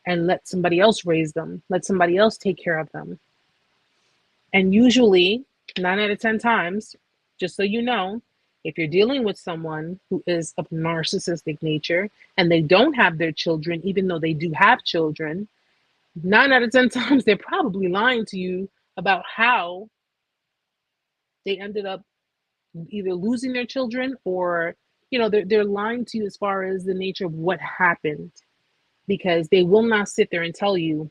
and let somebody else raise them, let somebody else take care of them. And usually, 9 out of 10 times, just so you know, if you're dealing with someone who is of narcissistic nature and they don't have their children, even though they do have children, 9 out of 10 times they're probably lying to you about how they ended up either losing their children or, they're lying to you as far as the nature of what happened, because they will not sit there and tell you,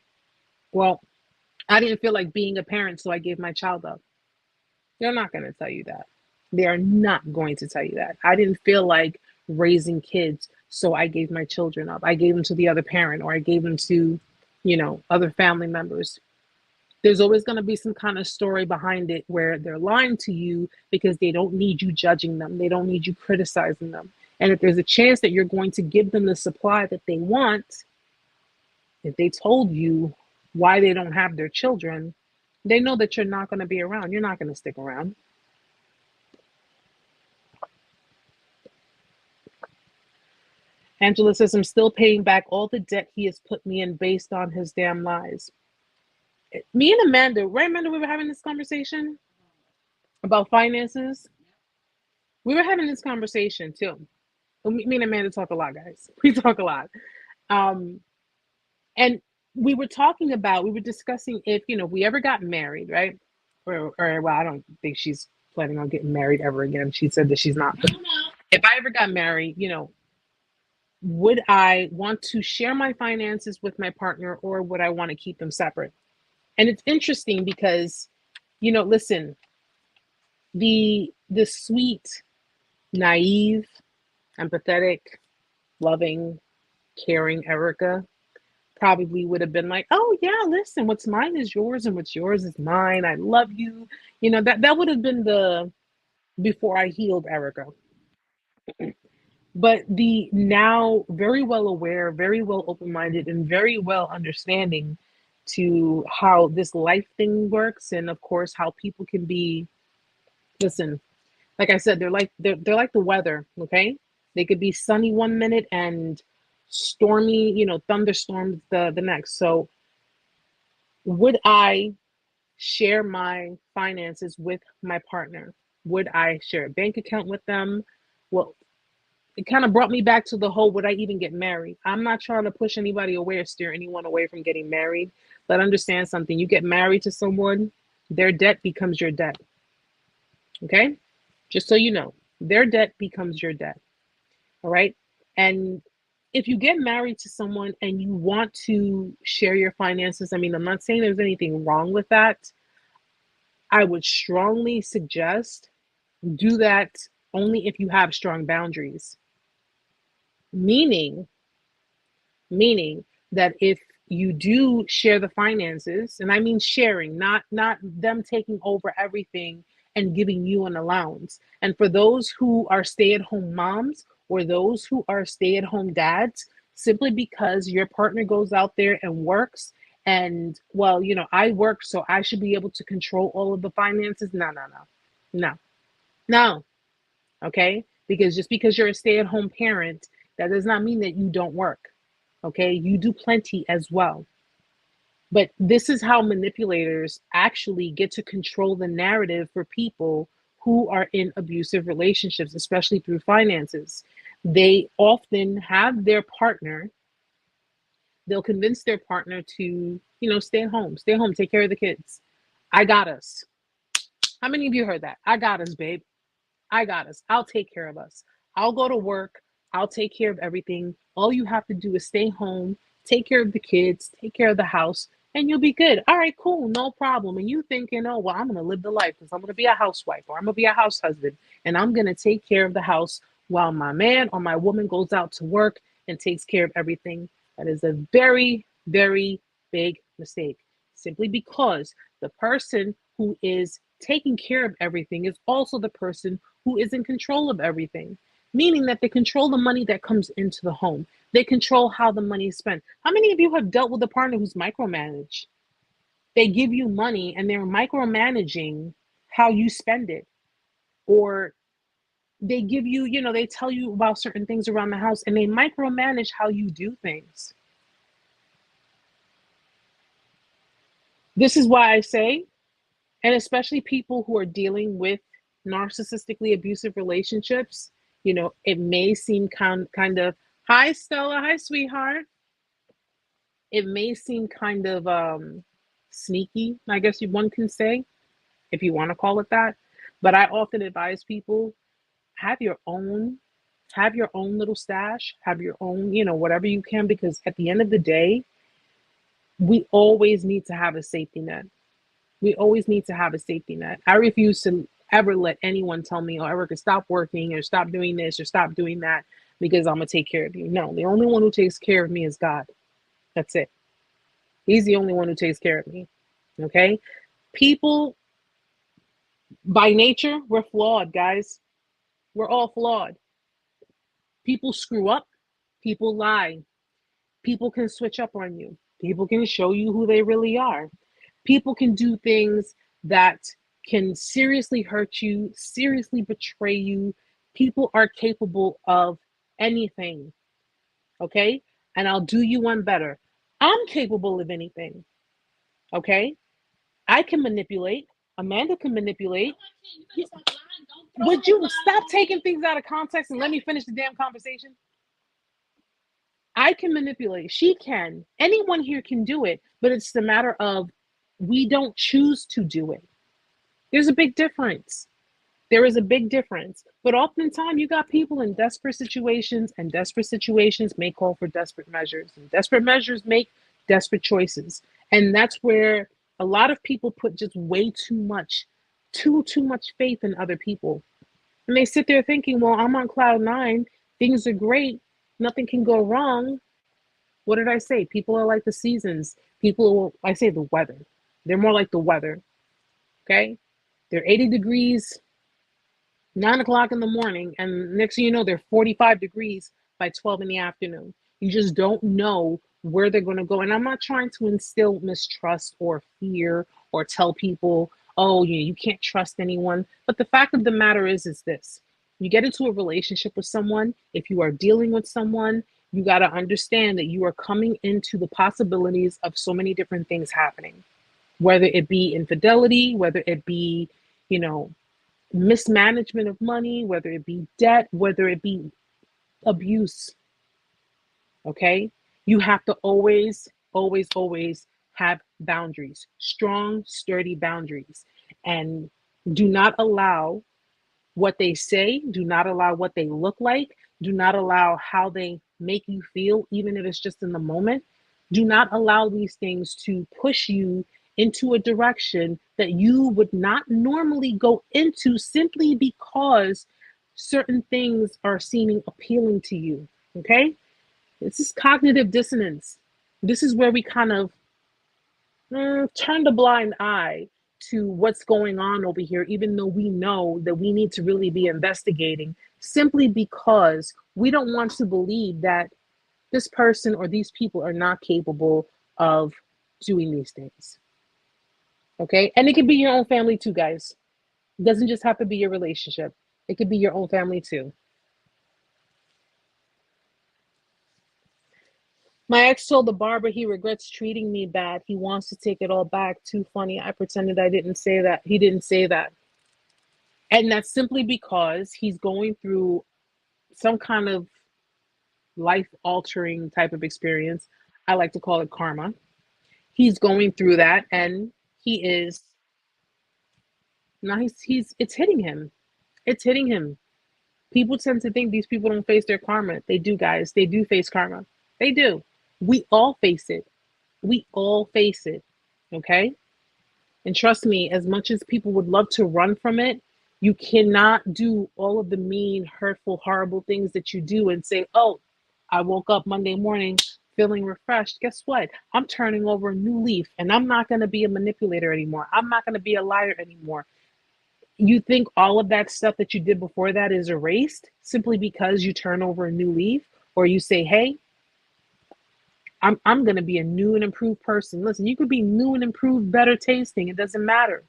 well, I didn't feel like being a parent, so I gave my child up. They're not going to tell you that. They are not going to tell you that. I didn't feel like raising kids, so I gave my children up. I gave them to the other parent, or I gave them to, other family members. There's always going to be some kind of story behind it where they're lying to you because they don't need you judging them. They don't need you criticizing them. And if there's a chance that you're going to give them the supply that they want, if they told you why they don't have their children, they know that you're not going to be around. You're not going to stick around. Angela says, I'm still paying back all the debt he has put me in based on his damn lies. Me and Amanda, right, Amanda, we were having this conversation about finances. We were having this conversation too. Me and Amanda talk a lot, guys. We talk a lot. And we were discussing if, we ever got married, right? Or well, I don't think she's planning on getting married ever again. She said that she's not. But if I ever got married, would I want to share my finances with my partner, or would I want to keep them separate? And it's interesting because, listen, the sweet, naive, empathetic, loving, caring Erica probably would have been like, oh yeah, listen, what's mine is yours and what's yours is mine. I love you. That would have been the before I healed Erica. But the now very well aware, very well open-minded, and very well understanding to how this life thing works, and of course how people can be, listen, like I said, they're like the weather, okay? They could be sunny one minute and stormy, thunderstorms the next. So would I share my finances with my partner? Would I share a bank account with them? Well, it kind of brought me back to the whole, would I even get married? I'm not trying to push anybody away or steer anyone away from getting married, but understand something. You get married to someone, their debt becomes your debt. Okay? Just so you know, their debt becomes your debt. All right? And if you get married to someone and you want to share your finances, I mean, I'm not saying there's anything wrong with that. I would strongly suggest do that only if you have strong boundaries. Meaning that if you do share the finances, and I mean sharing, not them taking over everything and giving you an allowance. And for those who are stay-at-home moms or those who are stay-at-home dads, simply because your partner goes out there and works and, well, I work, so I should be able to control all of the finances. No. Okay? Because just because you're a stay-at-home parent, that does not mean that you don't work. Okay? You do plenty as well. But this is how manipulators actually get to control the narrative for people who are in abusive relationships, especially through finances. They often have their partner, they'll convince their partner to, stay home, take care of the kids. I got us. How many of you heard that? I got us, babe. I got us. I'll take care of us. I'll go to work. I'll take care of everything. All you have to do is stay home, take care of the kids, take care of the house, and you'll be good. All right, cool, no problem. And you thinking, oh, well, I'm going to live the life because I'm going to be a housewife or I'm going to be a house husband and I'm going to take care of the house while my man or my woman goes out to work and takes care of everything. That is a very, very big mistake, simply because the person who is taking care of everything is also the person who is in control of everything, meaning that they control the money that comes into the home. They control how the money is spent. How many of you have dealt with a partner who's micromanaged? They give you money and they're micromanaging how you spend it. Or they give you, they tell you about certain things around the house and they micromanage how you do things. This is why I say, and especially people who are dealing with narcissistically abusive relationships, it may seem kind of, hi, Stella, hi, sweetheart. It may seem kind of sneaky, I guess one can say, if you want to call it that. But I often advise people, have your own little stash, have your own, whatever you can, because at the end of the day, we always need to have a safety net. We always need to have a safety net. I refuse to ever let anyone tell me, oh, Erica, stop working or stop doing this or stop doing that because I'm going to take care of you. No, the only one who takes care of me is God. That's it. He's the only one who takes care of me. Okay? People, by nature, we're flawed, guys. We're all flawed. People screw up. People lie. People can switch up on you. People can show you who they really are. People can do things that can seriously hurt you, seriously betray you. People are capable of anything, okay? And I'll do you one better. I'm capable of anything, okay? I can manipulate. Amanda can manipulate. Would you stop taking things out of context and let me finish the damn conversation? I can manipulate. She can. Anyone here can do it, but it's the matter of we don't choose to do it. There's a big difference. There is a big difference. But oftentimes you got people in desperate situations, and desperate situations may call for desperate measures. And desperate measures make desperate choices. And that's where a lot of people put just way too much faith in other people. And they sit there thinking, well, I'm on cloud nine. Things are great. Nothing can go wrong. What did I say? People are like the seasons. I say the weather. They're more like the weather, okay? They're 80 degrees, 9 o'clock in the morning, and next thing you know, they're 45 degrees by 12 in the afternoon. You just don't know where they're going to go. And I'm not trying to instill mistrust or fear or tell people, oh, you can't trust anyone. But the fact of the matter is this. You get into a relationship with someone, if you are dealing with someone, you got to understand that you are coming into the possibilities of so many different things happening. whether it be infidelity, whether it be, you know, mismanagement of money, whether it be debt, whether it be abuse. Okay. You have to always, always, always have boundaries, strong, sturdy boundaries. And do not allow what they say, do not allow what they look like, do not allow how they make you feel, even if it's just in the moment. Do not allow these things to push you into a direction that you would not normally go into simply because certain things are seeming appealing to you. Okay? This is cognitive dissonance. This is where we kind of turn the blind eye to what's going on over here, even though we know that we need to really be investigating, simply because we don't want to believe that this person or these people are not capable of doing these things. Okay? And it could be your own family too, guys. It doesn't just have to be your relationship, it could be your own family too. My ex told the barber he regrets treating me bad. He wants to take it all back. Too funny. I pretended I didn't say that. He didn't say that. And that's simply because he's going through some kind of life altering type of experience. I like to call it karma. He's going through that, and he is now he's it's hitting him. It's hitting him. People tend to think these people don't face their karma. They do, guys. They do face karma. They do. We all face it. We all face it. Okay? And trust me, as much as people would love to run from it, you cannot do all of the mean, hurtful, horrible things that you do and say, oh, I woke up Monday morning feeling refreshed. Guess what? I'm turning over a new leaf, and I'm not going to be a manipulator anymore. I'm not going to be a liar anymore. You think all of that stuff that you did before that is erased simply because you turn over a new leaf, or you say, hey, I'm going to be a new and improved person. Listen, you could be new and improved, better tasting. It doesn't matter.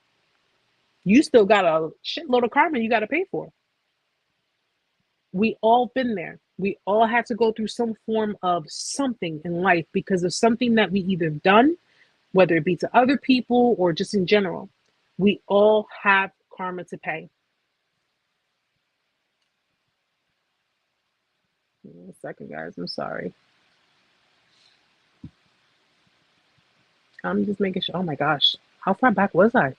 You still got a shitload of karma you got to pay for. We all been there. We all had to go through some form of something in life because of something that we either done, whether it be to other people or just in general. We all have karma to pay. One second, guys. I'm sorry. I'm just making sure. Oh my gosh. How far back was I?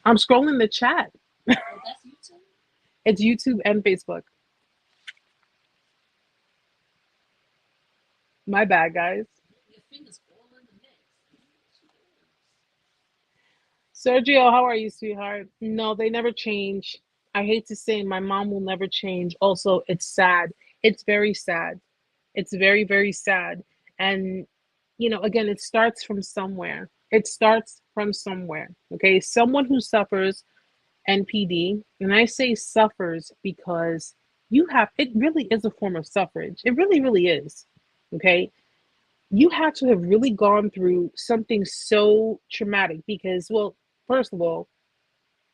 I'm scrolling the chat. Oh, that's YouTube? It's YouTube and Facebook. My bad, guys. Your fingers all in the mix. Sergio, how are you, sweetheart? No, they never change. I hate to say my mom will never change. Also, it's sad. It's very sad. It's very, very sad. And, you know, again, it starts from somewhere. It starts from somewhere. Okay. Someone who suffers NPD, and I say suffers because it really is a form of suffrage. It really, really is. Okay. You have to have really gone through something so traumatic because, well, first of all,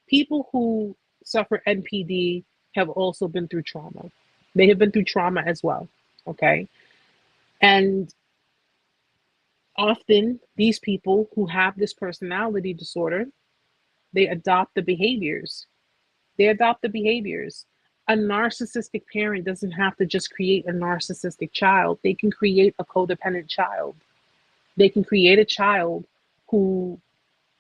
people who suffer NPD have also been through trauma. They have been through trauma as well. Okay. And often these people who have this personality disorder, they adopt the behaviors. They adopt the behaviors. A narcissistic parent doesn't have to just create a narcissistic child. They can create a codependent child. They can create a child who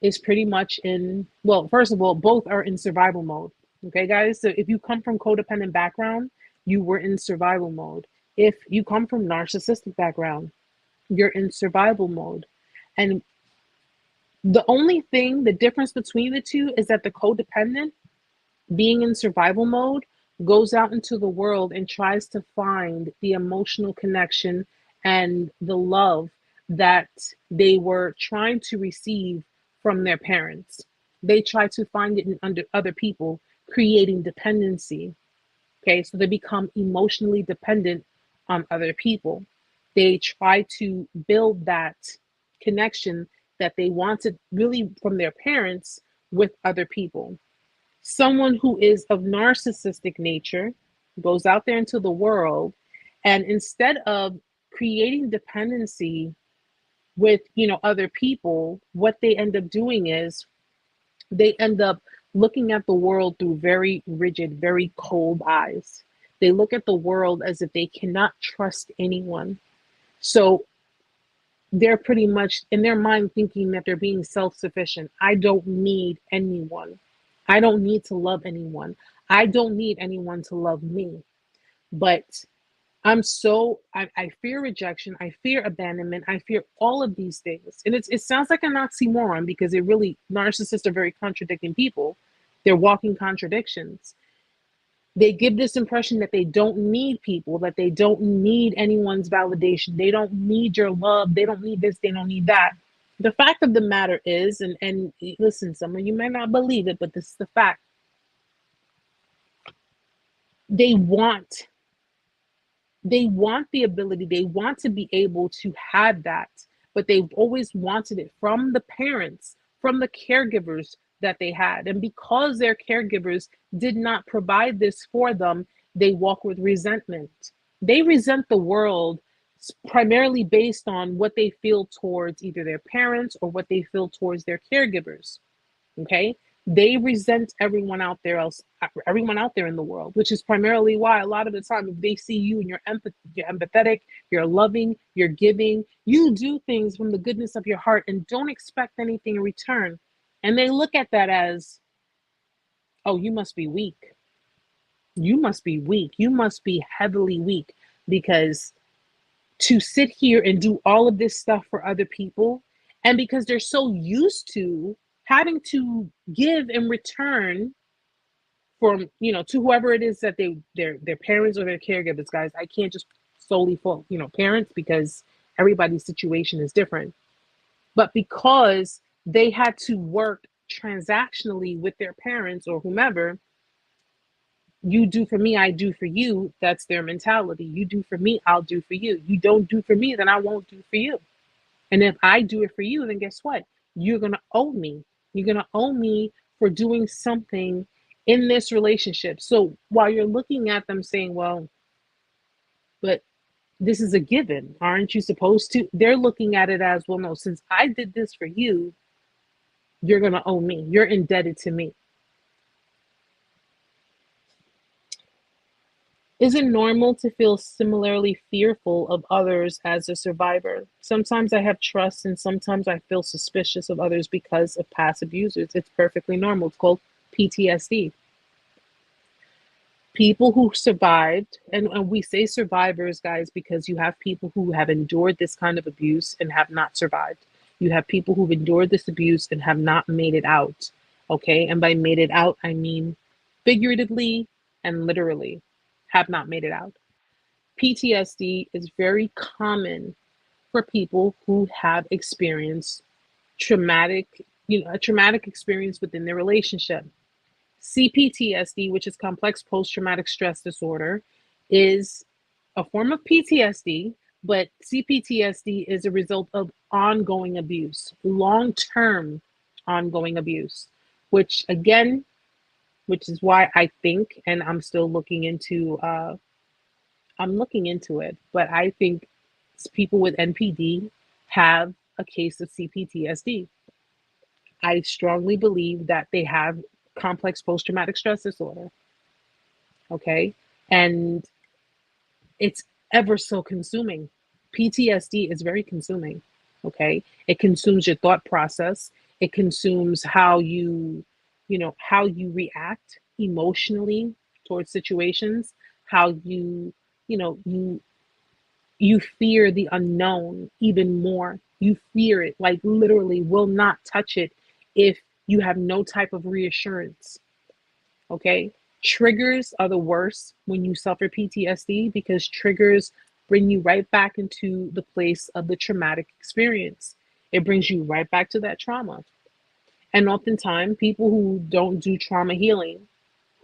is pretty much in, well, first of all, both are in survival mode. Okay, guys? So if you come from codependent background, you were in survival mode. If you come from narcissistic background, you're in survival mode. And the only thing, the difference between the two is that the codependent, being in survival mode, goes out into the world and tries to find the emotional connection and the love that they were trying to receive from their parents. They try to find it in under other people, creating dependency. Okay, so they become emotionally dependent on other people. They try to build that connection that they wanted really from their parents with other people. Someone who is of narcissistic nature goes out there into the world, and instead of creating dependency with, other people, what they end up doing is they end up looking at the world through very rigid, very cold eyes. They look at the world as if they cannot trust anyone. So they're pretty much in their mind thinking that they're being self-sufficient. I don't need anyone. I don't need to love anyone. I don't need anyone to love me. But I fear rejection. I fear abandonment. I fear all of these things. And it sounds like an oxymoron because narcissists are very contradicting people. They're walking contradictions. They give this impression that they don't need people, that they don't need anyone's validation. They don't need your love. They don't need this. They don't need that. The fact of the matter is, and listen, some of you may not believe it, but this is the fact. They want the ability, they want to be able to have that, but they've always wanted it from the parents, from the caregivers that they had. And because their caregivers did not provide this for them, they walk with resentment. They resent the world primarily based on what they feel towards either their parents or what they feel towards their caregivers. Okay? They resent everyone out there in the world, which is primarily why a lot of the time, if they see you and you're empathetic, you're loving, you're giving, you do things from the goodness of your heart and don't expect anything in return. And they look at that as, oh, you must be weak. You must be weak. You must be heavily weak, because to sit here and do all of this stuff for other people, and because they're so used to having to give in return from, to whoever it is that their parents or their caregivers, guys. I can't just solely for, parents, because everybody's situation is different. But because they had to work transactionally with their parents or whomever, you do for me, I do for you. That's their mentality. You do for me, I'll do for you. You don't do for me, then I won't do for you. And if I do it for you, then guess what? You're going to owe me. You're going to owe me for doing something in this relationship. So while you're looking at them saying, well, but this is a given, aren't you supposed to? They're looking at it as, well, no, since I did this for you, you're going to owe me. You're indebted to me. Is it normal to feel similarly fearful of others as a survivor? Sometimes I have trust and sometimes I feel suspicious of others because of past abusers. It's perfectly normal. It's called PTSD. People who survived, and we say survivors, guys, because you have people who have endured this kind of abuse and have not survived. You have people who've endured this abuse and have not made it out. Okay? And by made it out, I mean figuratively and literally. Have not made it out. PTSD is very common for people who have experienced a traumatic experience within their relationship. CPTSD, which is complex post-traumatic stress disorder, is a form of PTSD, but CPTSD is a result of ongoing abuse, long-term ongoing abuse, which is why I think, and I'm still looking into it, but I think people with NPD have a case of CPTSD. I strongly believe that they have complex post-traumatic stress disorder. Okay? And it's ever so consuming. PTSD is very consuming. Okay? It consumes your thought process. It consumes how you react emotionally towards situations, how you fear the unknown even more. You fear it, like literally will not touch it if you have no type of reassurance. Okay? Triggers are the worst when you suffer PTSD, because triggers bring you right back into the place of the traumatic experience. It brings you right back to that trauma. And oftentimes, people who don't do trauma healing,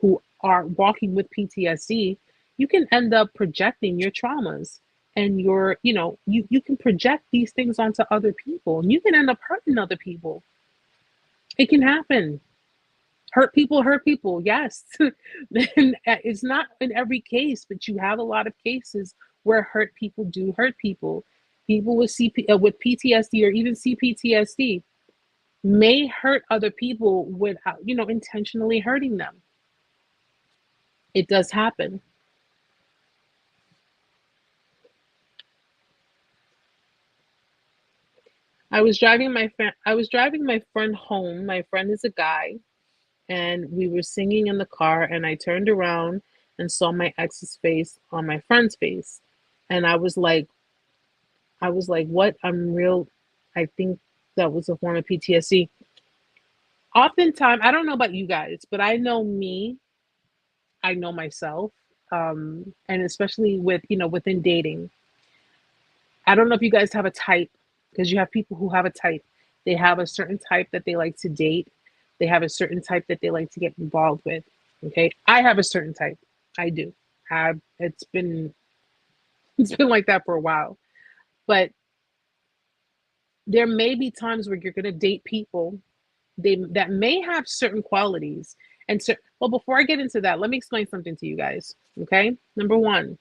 who are walking with PTSD, you can end up projecting your traumas, and you can project these things onto other people, and you can end up hurting other people. It can happen. Hurt people, yes. It's not in every case, but you have a lot of cases where hurt people do hurt people. People with with PTSD or even CPTSD may hurt other people without, intentionally hurting them. It does happen. I was driving my friend home. My friend is a guy, and we were singing in the car, and I turned around and saw my ex's face on my friend's face. And I was like, what? I'm real. I think that was a form of PTSD. Oftentimes, I don't know about you guys, but I know me, I know myself. And especially with, within dating. I don't know if you guys have a type, because you have people who have a type. They have a certain type that they like to date. They have a certain type that they like to get involved with. Okay. I have a certain type. I do. Have it's been like that for a while. But there may be times where you're gonna date people that may have certain qualities. And so, well, before I get into that, let me explain something to you guys. Okay. Number one,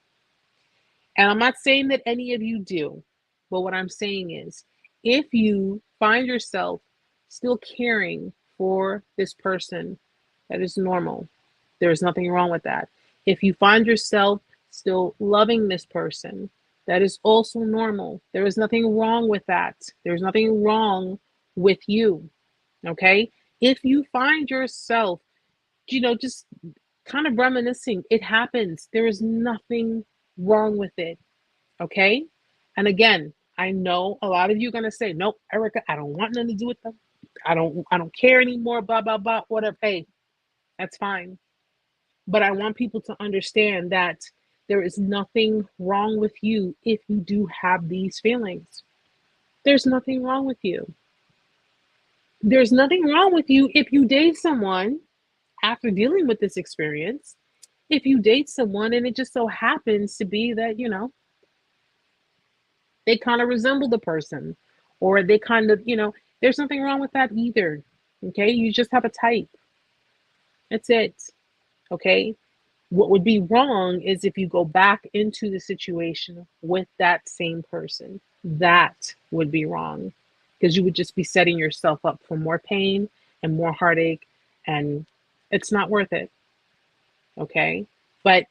and I'm not saying that any of you do, but what I'm saying is if you find yourself still caring for this person, that is normal. There is nothing wrong with that. If you find yourself still loving this person, that is also normal. There is nothing wrong with that. There's nothing wrong with you. Okay. If you find yourself, just kind of reminiscing, it happens. There is nothing wrong with it. Okay. And again, I know a lot of you are gonna say, nope, Erica, I don't want nothing to do with them. I don't care anymore, blah, blah, blah, whatever. Hey, that's fine. But I want people to understand that there is nothing wrong with you if you do have these feelings. There's nothing wrong with you. There's nothing wrong with you if you date someone after dealing with this experience. If you date someone and it just so happens to be that, they kind of resemble the person, or they kind of, there's nothing wrong with that either. Okay. You just have a type. That's it. Okay. What would be wrong is if you go back into the situation with that same person. That would be wrong, because you would just be setting yourself up for more pain and more heartache, and it's not worth it. Okay. But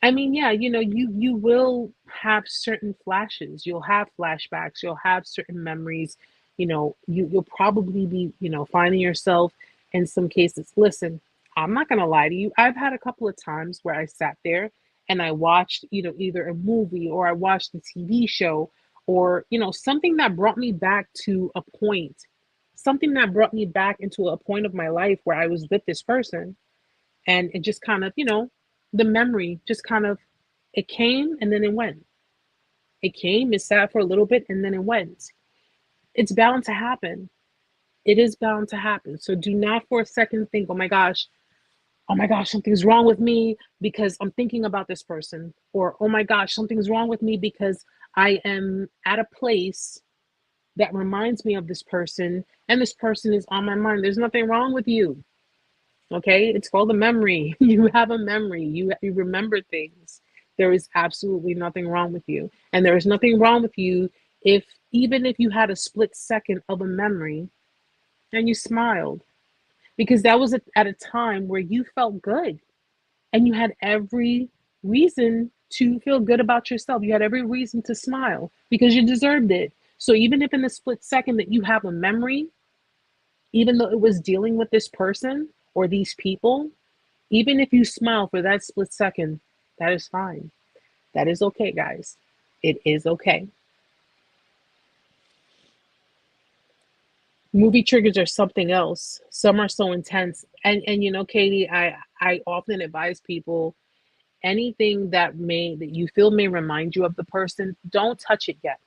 I mean, yeah, you will have certain flashes. You'll have flashbacks. You'll have certain memories. You'll probably be, finding yourself in some cases. Listen, I'm not gonna lie to you. I've had a couple of times where I sat there and I watched, either a movie or I watched a TV show, or, something that brought me back to a point, something that brought me back into a point of my life where I was with this person, and it just kind of, the memory just kind of, it came and then it went. It came, it sat for a little bit, and then it went. It's bound to happen. It is bound to happen. So do not for a second think, oh my gosh, something's wrong with me because I'm thinking about this person. Or, oh my gosh, something's wrong with me because I am at a place that reminds me of this person, and this person is on my mind. There's nothing wrong with you. Okay, it's called a memory. You have a memory. You remember things. There is absolutely nothing wrong with you, and there is nothing wrong with you if, even if you had a split second of a memory and you smiled, because that was at a time where you felt good, and you had every reason to feel good about yourself. You had every reason to smile because you deserved it. So even if in the split second that you have a memory, even though it was dealing with this person or these people, even if you smile for that split second, that is fine. That is okay, guys. It is okay. Movie triggers are something else. Some are so intense. And Katie, I often advise people, anything that you feel may remind you of the person, don't touch it yet.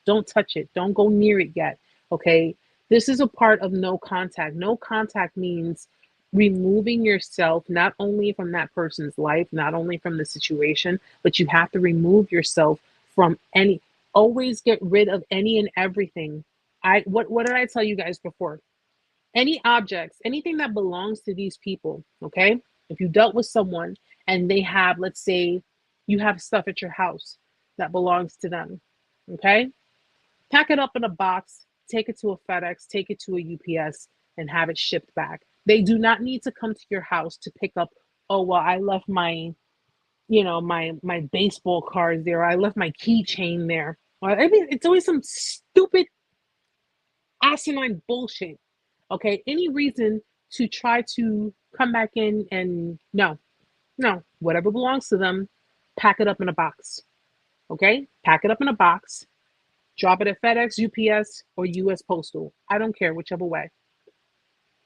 Don't touch it. Don't go near it yet. Okay. This is a part of no contact. No contact means removing yourself not only from that person's life, not only from the situation, but you have to remove yourself from any, always get rid of any and everything. What did I tell you guys before? Any objects, anything that belongs to these people, okay? If you dealt with someone and they have, let's say, you have stuff at your house that belongs to them. Okay? Pack it up in a box, take it to a FedEx, take it to a UPS, and have it shipped back. They do not need to come to your house to pick up, oh, well, I left my, my baseball cards there. I left my keychain there. I mean, it's always some stupid asinine bullshit. Okay, any reason to try to come back in and no, no, whatever belongs to them, pack it up in a box. Okay, pack it up in a box, drop it at FedEx, UPS, or US Postal. I don't care, whichever way.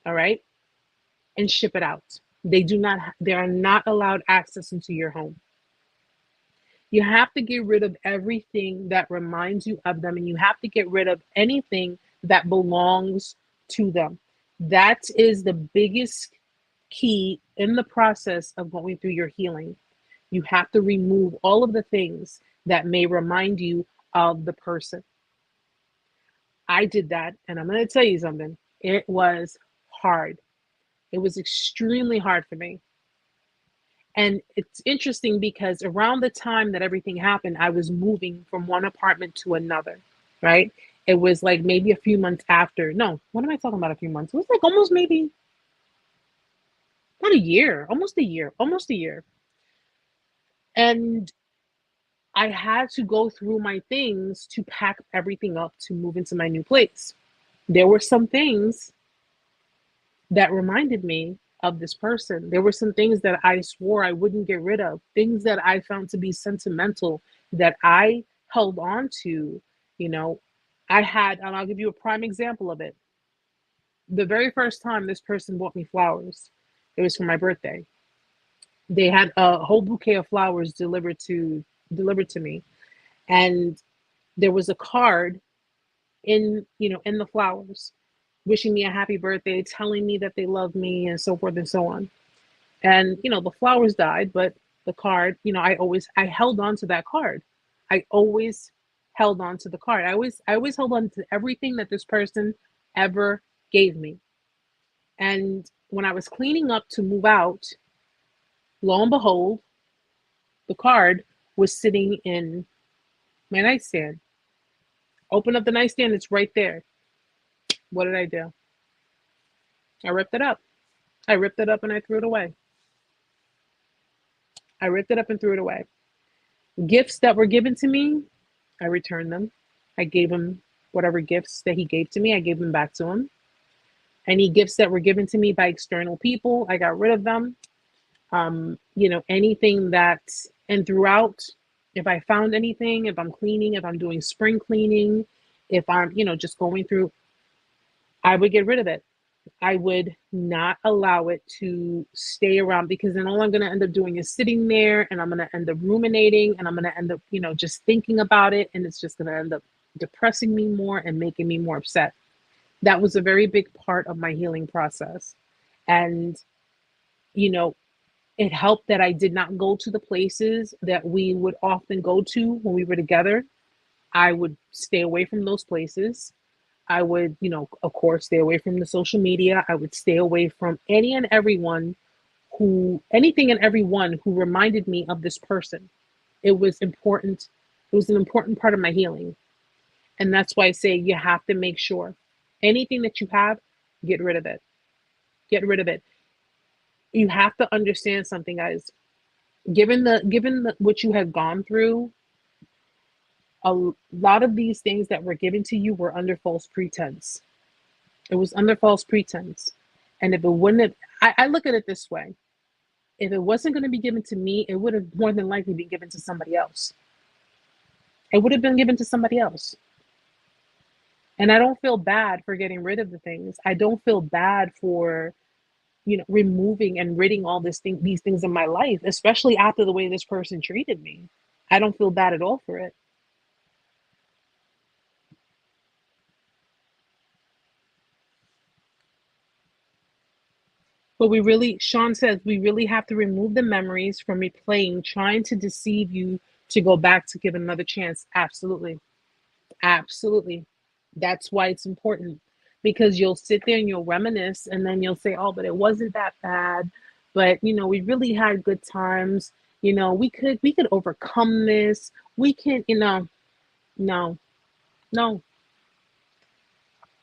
All right, and ship it out. They are not allowed access into your home. You have to get rid of everything that reminds you of them, and you have to get rid of anything that belongs to them. That is the biggest key in the process of going through your healing. You have to remove all of the things that may remind you of the person. I did that, and I'm going to tell you something. It was hard. It was extremely hard for me. And it's interesting because around the time that everything happened, I was moving from one apartment to another, right? It was like maybe a few months after. No, what am I talking about? A few months. It was like almost maybe not a year, almost a year, almost a year. And I had to go through my things to pack everything up to move into my new place. There were some things that reminded me of this person. There were some things that I swore I wouldn't get rid of, things that I found to be sentimental that I held on to. You know, and I'll give you a prime example of it. The very first time this person bought me flowers, it was for my birthday. They had a whole bouquet of flowers delivered to me, and there was a card in the flowers, wishing me a happy birthday, telling me that they love me, and so forth and so on. And the flowers died, but the card, I held on to that card. I always held on to the card. I always held on to everything that this person ever gave me. And when I was cleaning up to move out, lo and behold, the card was sitting in my nightstand. Open up the nightstand, it's right there. What did I do? I ripped it up. I ripped it up and I threw it away. I ripped it up and threw it away. Gifts that were given to me, I returned them. I gave him whatever gifts that he gave to me, I gave them back to him. Any gifts that were given to me by external people, I got rid of them. Anything that, and throughout, if I found anything, if I'm cleaning, if I'm doing spring cleaning, if I'm, just going through, I would get rid of it. I would not allow it to stay around, because then all I'm going to end up doing is sitting there, and I'm going to end up ruminating, and I'm going to end up, just thinking about it. And it's just going to end up depressing me more and making me more upset. That was a very big part of my healing process. And, it helped that I did not go to the places that we would often go to when we were together. I would stay away from those places. I would, of course, stay away from the social media. I would stay away from anything and everyone who reminded me of this person. It was important. It was an important part of my healing. And that's why I say you have to make sure anything that you have, get rid of it. Get rid of it. You have to understand something, guys. Given what you have gone through, a lot of these things that were given to you were under false pretense. It was under false pretense. And if it wouldn't have, I look at it this way. If it wasn't going to be given to me, it would have more than likely been given to somebody else. It would have been given to somebody else. And I don't feel bad for getting rid of the things. I don't feel bad for, removing and ridding these things in my life, especially after the way this person treated me. I don't feel bad at all for it. But Sean says, we really have to remove the memories from replaying, trying to deceive you to go back to give another chance. Absolutely. Absolutely. That's why it's important, because you'll sit there and you'll reminisce, and then you'll say, oh, but it wasn't that bad. But, we really had good times. We could overcome this. We can, no, no.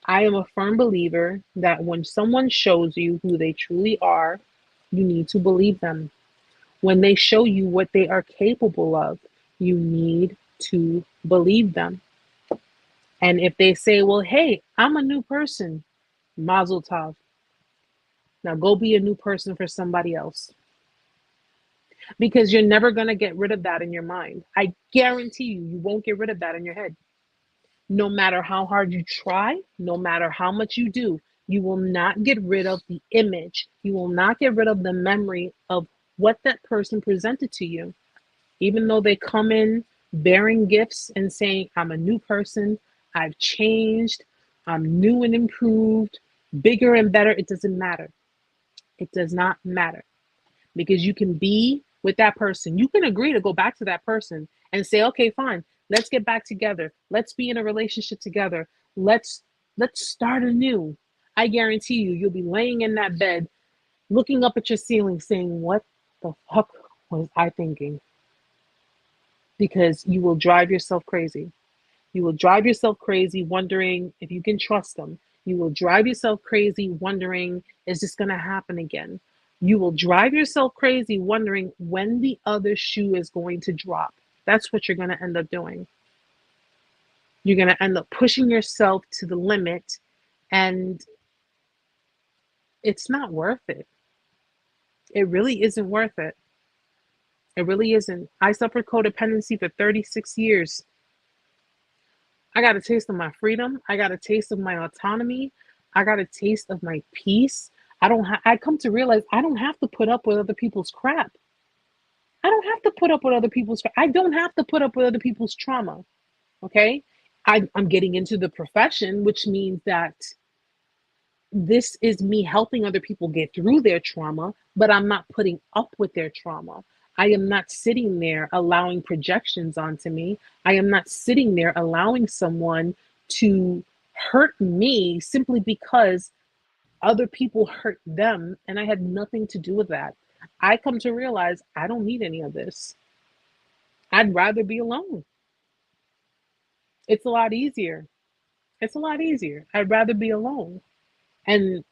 I am a firm believer that when someone shows you who they truly are, you need to believe them. When they show you what they are capable of, you need to believe them. And if they say, well, hey, I'm a new person, mazel tov. Now go be a new person for somebody else. Because you're never going to get rid of that in your mind. I guarantee you, you won't get rid of that in your head. No matter how hard you try, no matter how much you do, you will not get rid of the image. You will not get rid of the memory of what that person presented to you. Even though they come in bearing gifts and saying, I'm a new person, I've changed, I'm new and improved, bigger and better, it doesn't matter. It does not matter, because you can be with that person. You can agree to go back to that person and say, okay, fine, let's get back together. Let's be in a relationship together. Let's start anew. I guarantee you, you'll be laying in that bed, looking up at your ceiling saying, what the fuck was I thinking? Because you will drive yourself crazy. You will drive yourself crazy wondering if you can trust them. You will drive yourself crazy wondering, is this going to happen again? You will drive yourself crazy wondering when the other shoe is going to drop. That's what you're going to end up doing. You're going to end up pushing yourself to the limit, and it's not worth it. It really isn't worth it. It really isn't. I suffered codependency for 36 years. I got a taste of my freedom. I got a taste of my autonomy. I got a taste of my peace. I come to realize I don't have to put up with other people's crap. I don't have to put up with other people's I don't have to put up with other people's trauma. Okay? I'm getting into the profession, which means that this is me helping other people get through their trauma, but I'm not putting up with their trauma. I am not sitting there allowing projections onto me. I am not sitting there allowing someone to hurt me simply because other people hurt them and I had nothing to do with that. I come to realize I don't need any of this. I'd rather be alone. It's a lot easier. It's a lot easier. I'd rather be alone. And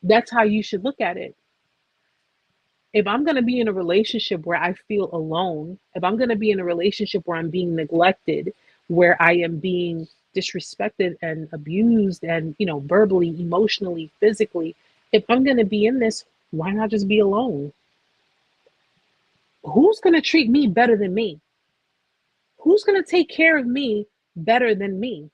that's how you should look at it. If I'm going to be in a relationship where I feel alone, if I'm going to be in a relationship where I'm being neglected, where I am being disrespected and abused and, verbally, emotionally, physically, if I'm going to be in this, why not just be alone? Who's going to treat me better than me? Who's going to take care of me better than me?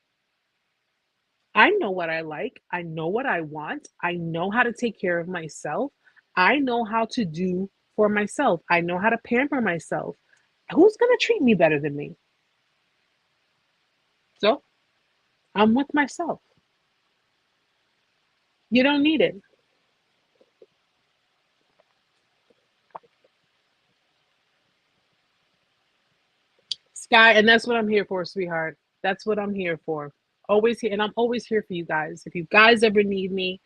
I know what I like. I know what I want. I know how to take care of myself. I know how to do for myself. I know how to pamper myself. Who's going to treat me better than me? So I'm with myself. You don't need it. Sky, and that's what I'm here for, sweetheart. That's what I'm here for. Always here, and I'm always here for you guys. If you guys ever need me,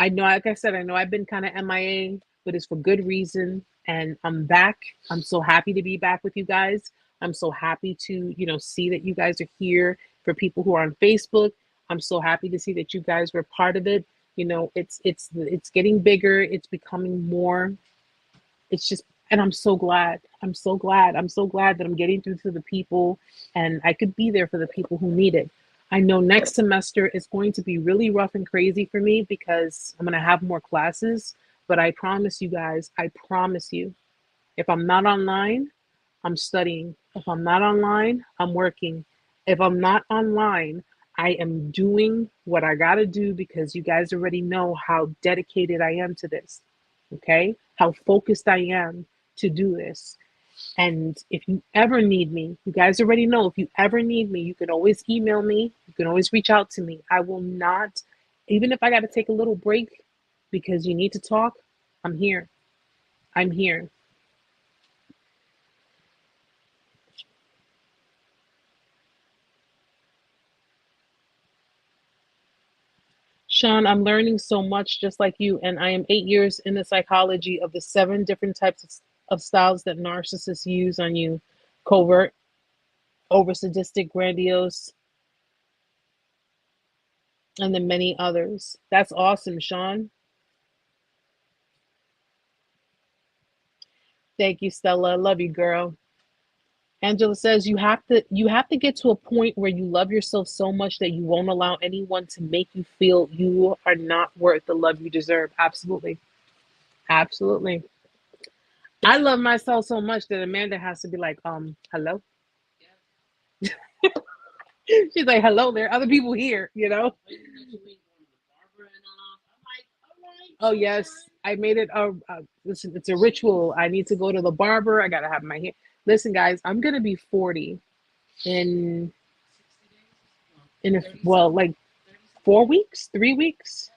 I know, like I said, I know I've been kind of MIA, but it's for good reason. And I'm back. I'm so happy to be back with you guys. I'm so happy to, see that you guys are here. For people who are on Facebook, I'm so happy to see that you guys were part of it. It's getting bigger. It's becoming more. It's just, and I'm so glad. I'm so glad. I'm so glad that I'm getting through to the people and I could be there for the people who need it. I know next semester is going to be really rough and crazy for me because I'm going to have more classes, but I promise you guys, I promise you, if I'm not online, I'm studying. If I'm not online, I'm working. If I'm not online, I am doing what I got to do because you guys already know how dedicated I am to this. Okay? How focused I am to do this. And if you ever need me, you guys already know, if you ever need me, you can always email me. You can always reach out to me. I will not, even if I got to take a little break because you need to talk, I'm here. I'm here. Sean, I'm learning so much just like you, and I am 8 years in the psychology of the 7 different types of styles that narcissists use on you: covert, over sadistic, grandiose, and then many others. That's awesome, Sean. Thank you, Stella. Love you, girl. Angela says you have to get to a point where you love yourself so much that you won't allow anyone to make you feel you are not worth the love you deserve. Absolutely. Absolutely. I love myself so much that Amanda has to be like, hello. Yeah. She's like, hello, there are other people here, you know? Wait, that you mean going to the barber and all? I'm like, all right, Oh, yes. sweetheart. I made it listen, it's a ritual. I need to go to the barber. I gotta have my hair. Listen, guys, I'm gonna be 40 in 60 days? No, well, 30 like something. 30 something 4 weeks, 3 weeks. days?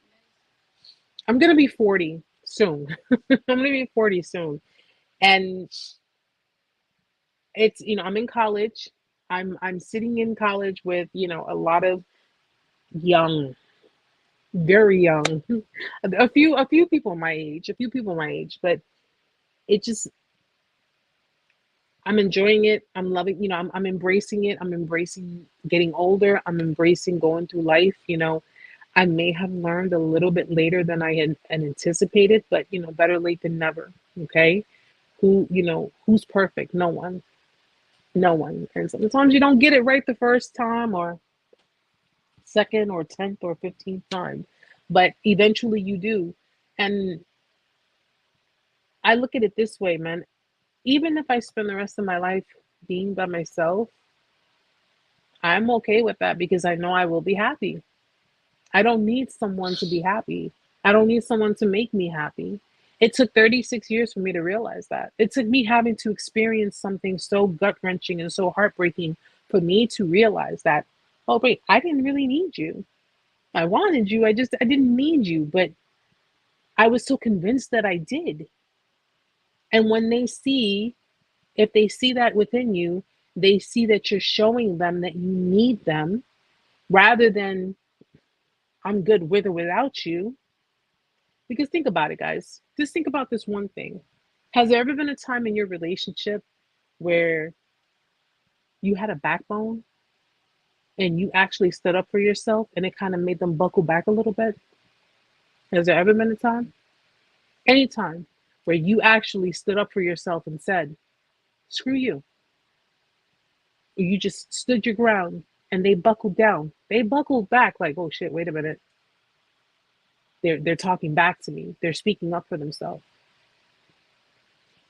Yeah, 30 something days. I'm gonna be 40 soon. I'm gonna be 40 soon. And it's, I'm in college. I'm sitting in college with, a lot of young, very young, a few people my age, but it just, I'm enjoying it. I'm loving, I'm embracing it. I'm embracing getting older. I'm embracing going through life. I may have learned a little bit later than I had anticipated, but better late than never. Okay. Who's perfect? No one. No one. And sometimes you don't get it right the first time, or second or 10th or 15th time, but eventually you do. And I look at it this way, man. Even if I spend the rest of my life being by myself, I'm okay with that because I know I will be happy. I don't need someone to be happy. I don't need someone to make me happy. It took 36 years for me to realize that. It took me having to experience something so gut wrenching and so heartbreaking for me to realize that, oh, wait, I didn't really need you. I wanted you. I didn't need you, but I was so convinced that I did. And when if they see that within you, they see that you're showing them that you need them rather than I'm good with or without you. Because think about it, guys. Just think about this one thing. Has there ever been a time in your relationship where you had a backbone and you actually stood up for yourself and it kind of made them buckle back a little bit? Has there ever been a time? Any time where you actually stood up for yourself and said, screw you. You just stood your ground and they buckled down. They buckled back like, oh shit, wait a minute. They're talking back to me. They're speaking up for themselves.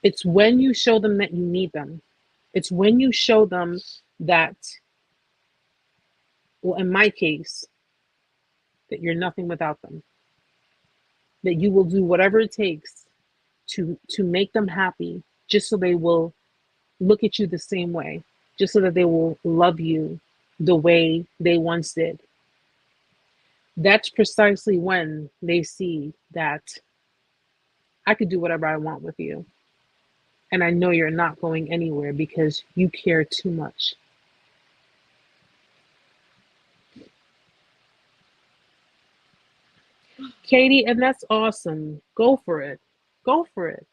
It's when you show them that you need them. It's when you show them that, well, in my case, that you're nothing without them. That you will do whatever it takes to make them happy, just so they will look at you the same way, just so that they will love you the way they once did. That's precisely when they see that I could do whatever I want with you. And I know you're not going anywhere because you care too much. Katie, and that's awesome. Go for it. Go for it.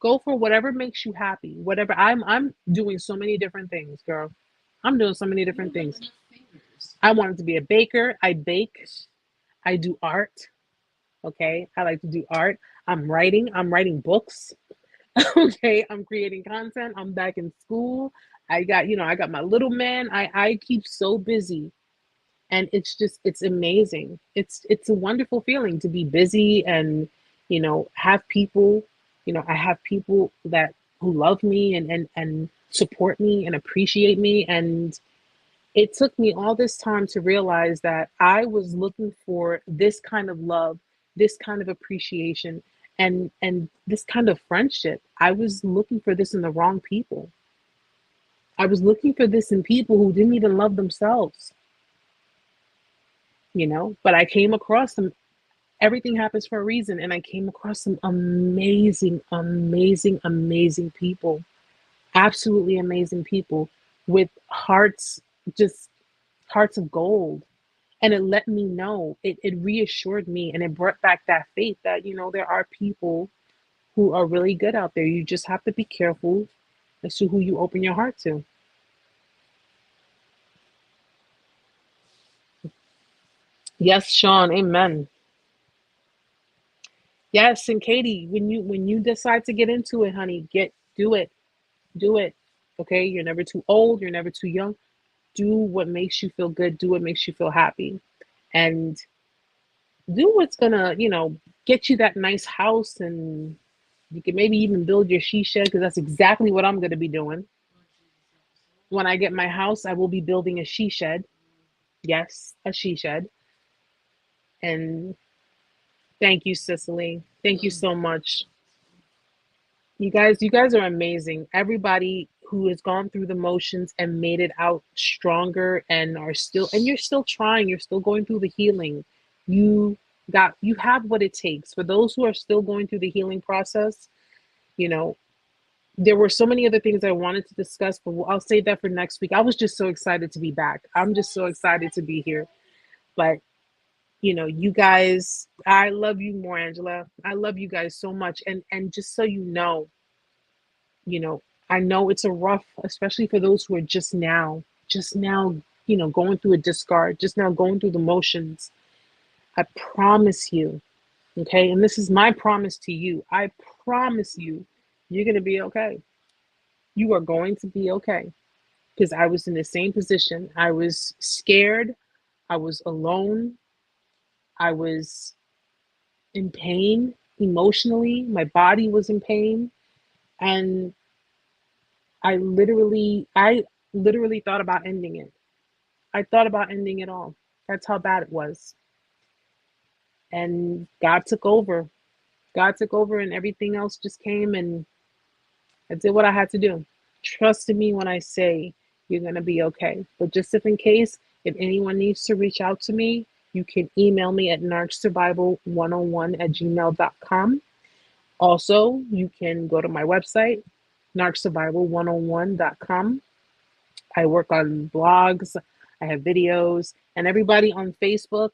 Go for whatever makes you happy. Whatever. I'm doing so many different things, girl. I'm doing so many You different don't have things. enough fingers. I wanted to be a baker. I bake. I do art. Okay. I like to do art. I'm writing. I'm writing books. Okay. I'm creating content. I'm back in school. I got my little man. I keep so busy. And it's amazing. It's a wonderful feeling to be busy and, have people, I have people that who love me and support me and appreciate me. And it took me all this time to realize that I was looking for this kind of love, this kind of appreciation, and this kind of friendship. I was looking for this in the wrong people. I was looking for this in people who didn't even love themselves, but I came across some. Everything happens for a reason, and I came across some amazing, amazing, amazing people. Absolutely amazing people with hearts, just hearts of gold. And it let me know, it reassured me, and it brought back that faith that, there are people who are really good out there. You just have to be careful as to who you open your heart to. Yes, Sean, amen. Yes, and Katie, when you decide to get into it, honey, do it. Do it. Okay? You're never too old, you're never too young. Do what makes you feel good, do what makes you feel happy. And do what's gonna, get you that nice house, and you can maybe even build your she shed, because that's exactly what I'm gonna be doing. When I get my house, I will be building a she shed. Yes, a she shed. And thank you, Cicely. Thank you so much. You guys are amazing. Everybody who has gone through the motions and made it out stronger and you're still trying, you're still going through the healing. You have what it takes. For those who are still going through the healing process, you know, there were so many other things I wanted to discuss, but I'll save that for next week. I was just so excited to be back. I'm just so excited to be here. But you guys, I love you more, Angela. I love you guys so much. And just so you know, I know it's a rough, especially for those who are just now, going through a discard, just now going through the motions. I promise you, okay? And this is my promise to you. I promise you, you're going to be okay. You are going to be okay. Because I was in the same position. I was scared. I was alone. I was in pain emotionally. My body was in pain. And I literally thought about ending it. I thought about ending it all. That's how bad it was. And God took over. God took over, and everything else just came, and I did what I had to do. Trust in me when I say you're going to be okay. But just if in case, if anyone needs to reach out to me, you can email me at narcsurvival101@gmail.com. Also, you can go to my website, narcsurvival101.com. I work on blogs, I have videos, and everybody on Facebook,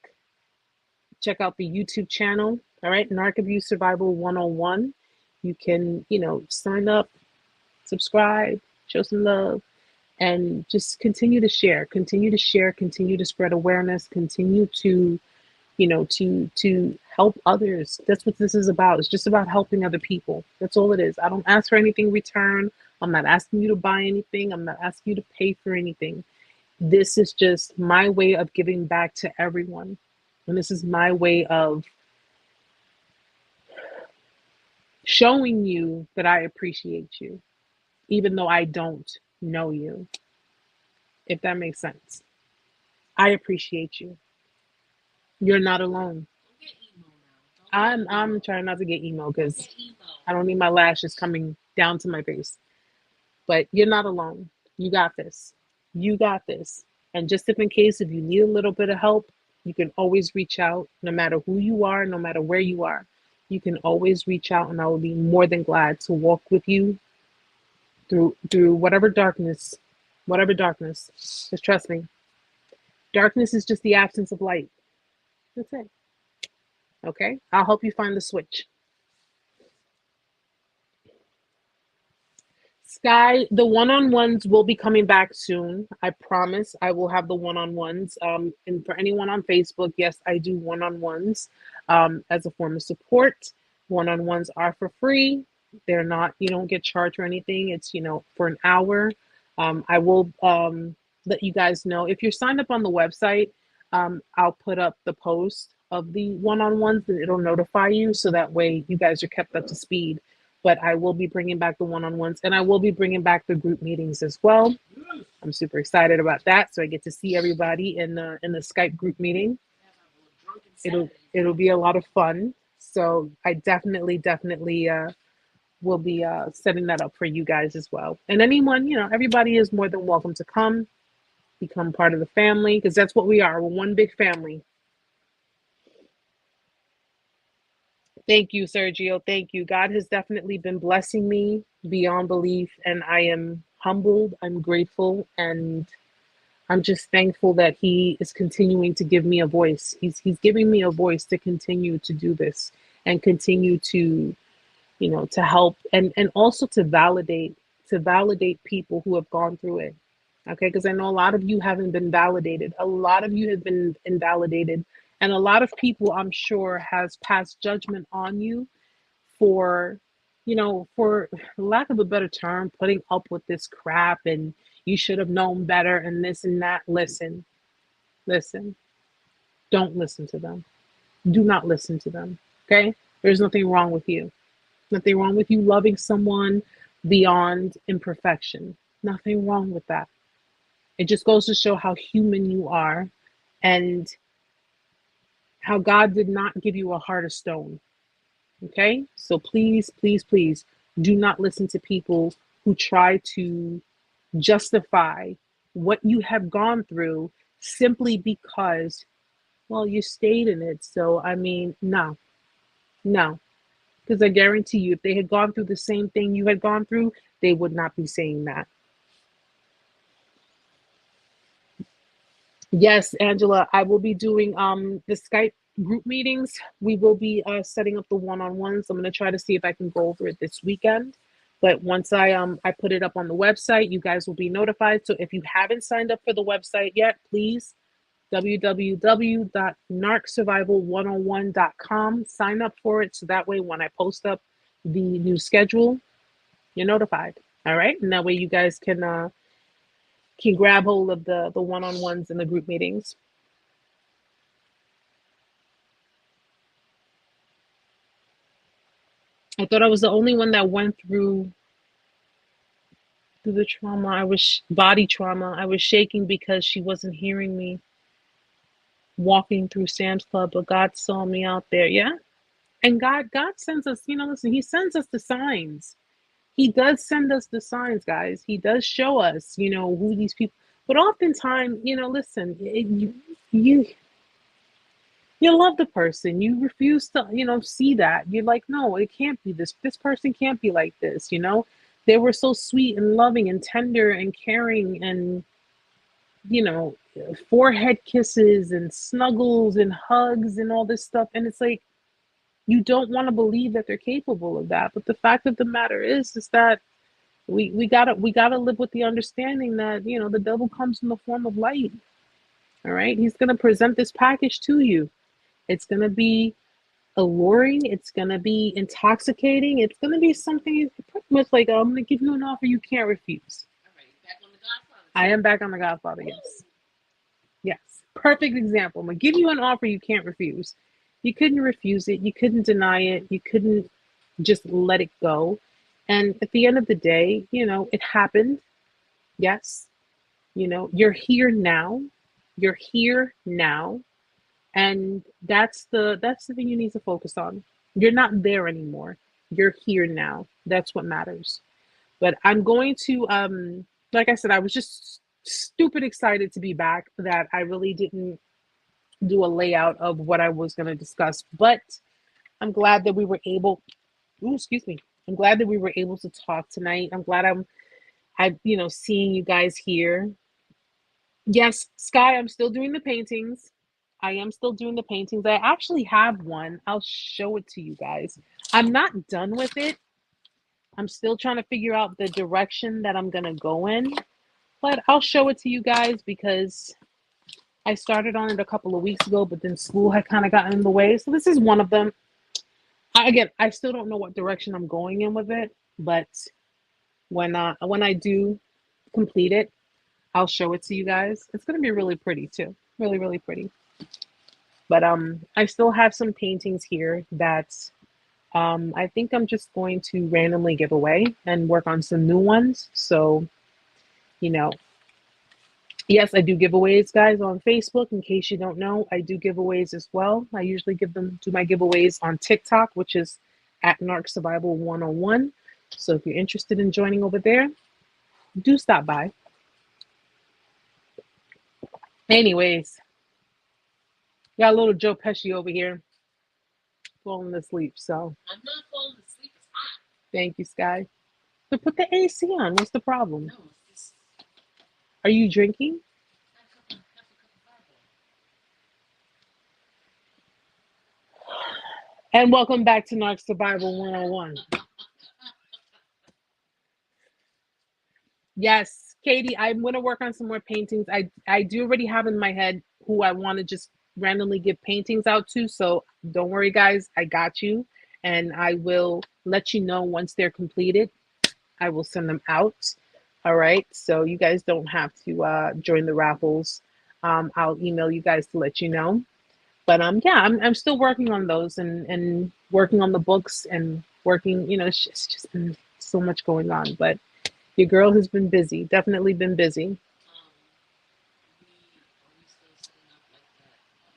check out the YouTube channel. All right, Narc Abuse Survival 101. You can, sign up, subscribe, show some love, and just continue to share, continue to spread awareness, continue to, to help others. That's what this is about. It's just about helping other people. That's all it is. I don't ask for anything in return. I'm not asking you to buy anything. I'm not asking you to pay for anything. This is just my way of giving back to everyone. And this is my way of showing you that I appreciate you, even though I don't know you, if that makes sense. I appreciate you. You're not alone. Don't get emo now. Don't get I'm emo. trying not to get emo Don't because get emo. I don't need my lashes coming down to my face. But you're not alone. You got this. You got this. And just if in case, if you need a little bit of help, you can always reach out, no matter who you are, no matter where you are. You can always reach out, and I will be more than glad to walk with you through whatever darkness, whatever darkness. Just trust me. Darkness is just the absence of light. That's it. Okay? I'll help you find the switch. Sky, the one-on-ones will be coming back soon. I promise I will have the one-on-ones. And for anyone on Facebook, yes, I do one-on-ones as a form of support. One-on-ones are for free. They're not, you don't get charged or anything. It's, for an hour. I will let you guys know. If you're signed up on the website, I'll put up the post of the one-on-ones and it'll notify you. So that way you guys are kept up to speed. But I will be bringing back the one-on-ones, and I will be bringing back the group meetings as well. I'm super excited about that. So I get to see everybody in the Skype group meeting. It'll be a lot of fun. So I definitely will be setting that up for you guys as well. And anyone, everybody is more than welcome to come, become part of the family, because that's what we are. We're one big family. Thank you, Sergio. Thank you. God has definitely been blessing me beyond belief, and I am humbled. I'm grateful, and I'm just thankful that He is continuing to give me a voice. He's giving me a voice to continue to do this and continue to to help and also to validate people who have gone through it. Okay, because I know a lot of you haven't been validated. A lot of you have been invalidated, and a lot of people, I'm sure, has passed judgment on you for, for lack of a better term, putting up with this crap, and you should have known better and this and that. Listen, don't listen to them. Do not listen to them. Okay? There's nothing wrong with you. Nothing wrong with you loving someone beyond imperfection. Nothing wrong with that. It just goes to show how human you are and how God did not give you a heart of stone. Okay? So please, please, please do not listen to people who try to justify what you have gone through simply because, well, you stayed in it. So, I mean, no, no. Because I guarantee you, if they had gone through the same thing you had gone through, they would not be saying that. Yes, Angela, I will be doing the Skype group meetings. We will be setting up the one-on-ones. I'm going to try to see if I can go over it this weekend. But once I put it up on the website, you guys will be notified. So if you haven't signed up for the website yet, please www.narcsurvival101.com. Sign up for it so that way when I post up the new schedule, you're notified. All right, and that way you guys can grab hold of the one-on-ones and the group meetings. I thought I was the only one that went through the trauma. I was body trauma. I was shaking because she wasn't hearing me walking through Sam's Club, but God saw me out there. Yeah. And God sends us, listen, he sends us the signs. He does send us the signs, guys. He does show us, who these people, but oftentimes, listen, you you love the person. You refuse to, see that. You're like, no, it can't be this. This person can't be like this. They were so sweet and loving and tender and caring and, you know, forehead kisses and snuggles and hugs and all this stuff. And it's like, you don't want to believe that they're capable of that. But the fact of the matter is that we gotta live with the understanding that, the devil comes in the form of light. All right. He's gonna present this package to you. It's gonna be alluring, it's gonna be intoxicating, it's gonna be something pretty much like, I'm gonna give you an offer you can't refuse. All right, back on the Godfather. I am back on the Godfather, yes. Yes. Perfect example. I'm gonna give you an offer you can't refuse. You couldn't refuse it, you couldn't deny it, you couldn't just let it go. And at the end of the day, it happened. Yes. You're here now. You're here now. And that's the thing you need to focus on. You're not there anymore. You're here now. That's what matters. But I'm going to like I said, I was just stupid excited to be back that I really didn't do a layout of what I was going to discuss. But I'm glad that we were able, ooh, excuse me. I'm glad that we were able to talk tonight. I'm glad I seeing you guys here. Yes, Sky, I'm still doing the paintings. I am still doing the paintings. I actually have one. I'll show it to you guys. I'm not done with it. I'm still trying to figure out the direction that I'm going to go in. But I'll show it to you guys because I started on it a couple of weeks ago, but then school had kind of gotten in the way. So this is one of them. Again, I still don't know what direction I'm going in with it. But when I do complete it, I'll show it to you guys. It's going to be really pretty too. Really, really pretty. But I still have some paintings here that I think I'm just going to randomly give away and work on some new ones. So, yes, I do giveaways, guys, on Facebook. In case you don't know, I do giveaways as well. I usually do my giveaways on TikTok, which is at Narc Survival 101. So if you're interested in joining over there, do stop by. Anyways, got a little Joe Pesci over here falling asleep. So I'm not falling asleep. It's hot. thank you, Sky. So put the AC on. What's the problem? No, it's just Are you drinking? half a cup of Fireball. And welcome back to Narc Survival 101. Yes, Katie, I'm gonna work on some more paintings. I do already have in my head who I want to just randomly give paintings out to. So don't worry, guys, I got you, and I will let you know once they're completed. I will send them out. All right, so you guys don't have to join the raffles. I'll email you guys to let you know. But yeah, I'm still working on those and working on the books and working. It's just been so much going on, but. Your girl has been busy, definitely been busy. We are we still setting up like that with the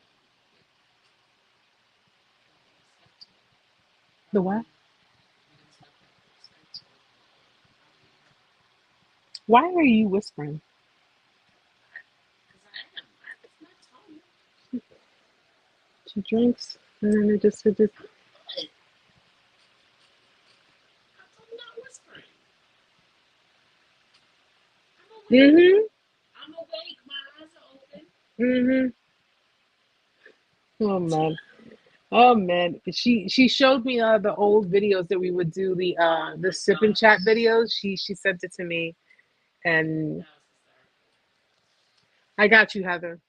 Skype The what? we're gonna set up that Skype Why are you whispering? because I am. It's not tongue. She drinks and then it just. But I'm not whispering. I'm awake. Mm-hmm. I'm awake. My eyes are open. Mm-hmm. Oh man. Oh man. She showed me the old videos that we would do, the sip and chat videos. She sent it to me, and That was hysterical. I got you, Heather.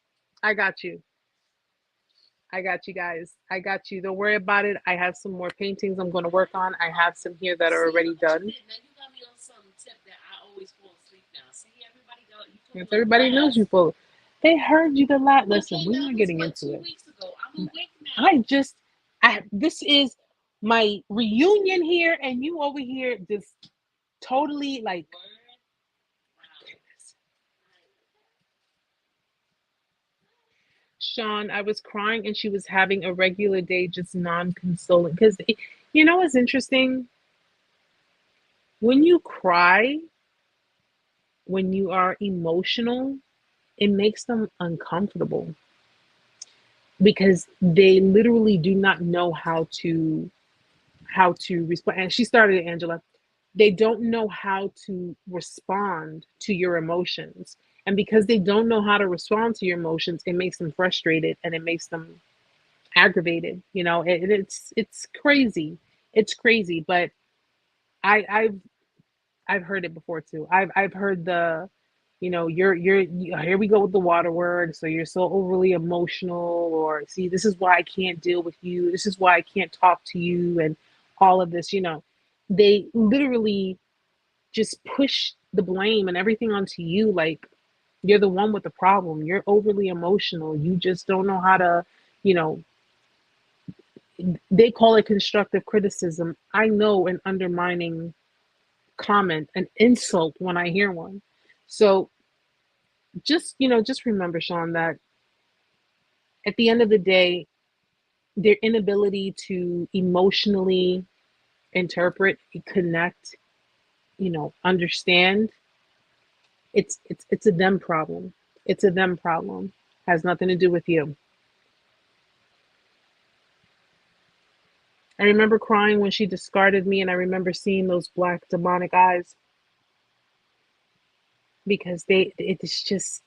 I got you. I got you guys. I got you. Don't worry about it. I have some more paintings I'm going to work on. I have some here that are See, already look what you done. did. Now you got me on some tip that I always fall asleep now. See, everybody go, you put If me on everybody knows you blast. full, they heard you the lot. Listen, Okay, we're that not was getting what, into 2 it. weeks ago. I'm awake I now. just, I this is my reunion here, and you over here just totally like, Word. Wow. Sean, I was crying and she was having a regular day, just non-consoling. Because you know what's interesting? When you cry, when you are emotional, it makes them uncomfortable because they literally do not know how to respond. And she started, Angela. They don't know how to respond to your emotions. And because they don't know how to respond to your emotions, it makes them frustrated and it makes them aggravated. It's crazy. It's crazy. But I've heard it before too. I've heard here we go with the water word. So you're so overly emotional, or see, this is why I can't deal with you. This is why I can't talk to you, and all of this. They literally just push the blame and everything onto you. Like you're the one with the problem. You're overly emotional. You just don't know how to, you know. They call it constructive criticism. I know an undermining comment, an insult when I hear one. So just remember, Sean, that at the end of the day, their inability to emotionally interpret, connect, understand, it's a them problem. It's a them problem. Has nothing to do with you. I remember crying when she discarded me, and I remember seeing those black demonic eyes because it's just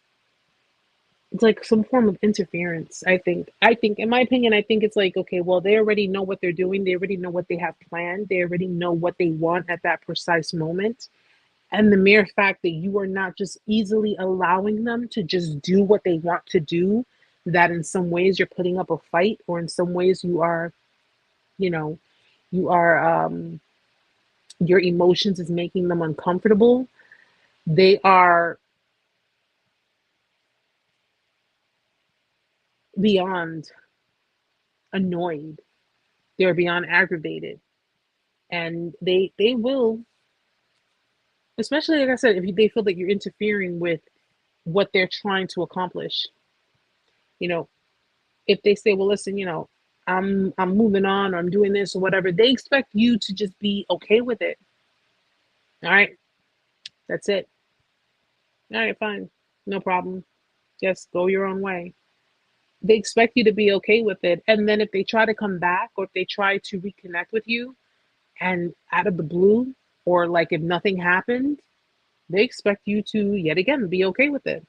it's like some form of interference. I think in my opinion, I think it's like, okay, well, they already know what they're doing. They already know what they have planned. They already know what they want at that precise moment. And the mere fact that you are not just easily allowing them to just do what they want to do, that in some ways you're putting up a fight, or in some ways you know you are your emotions is making them uncomfortable. They are beyond annoyed. They're beyond aggravated, and they will, especially like I said, if they feel that you're interfering with what they're trying to accomplish. You know, if they say, well, listen, I'm moving on, or I'm doing this or whatever, they expect you to just be okay with it. All right, that's it. All right, fine, no problem. Just go your own way. They expect you to be okay with it, and then if they try to come back, or if they try to reconnect with you, and out of the blue, or like if nothing happened, they expect you to yet again be okay with it.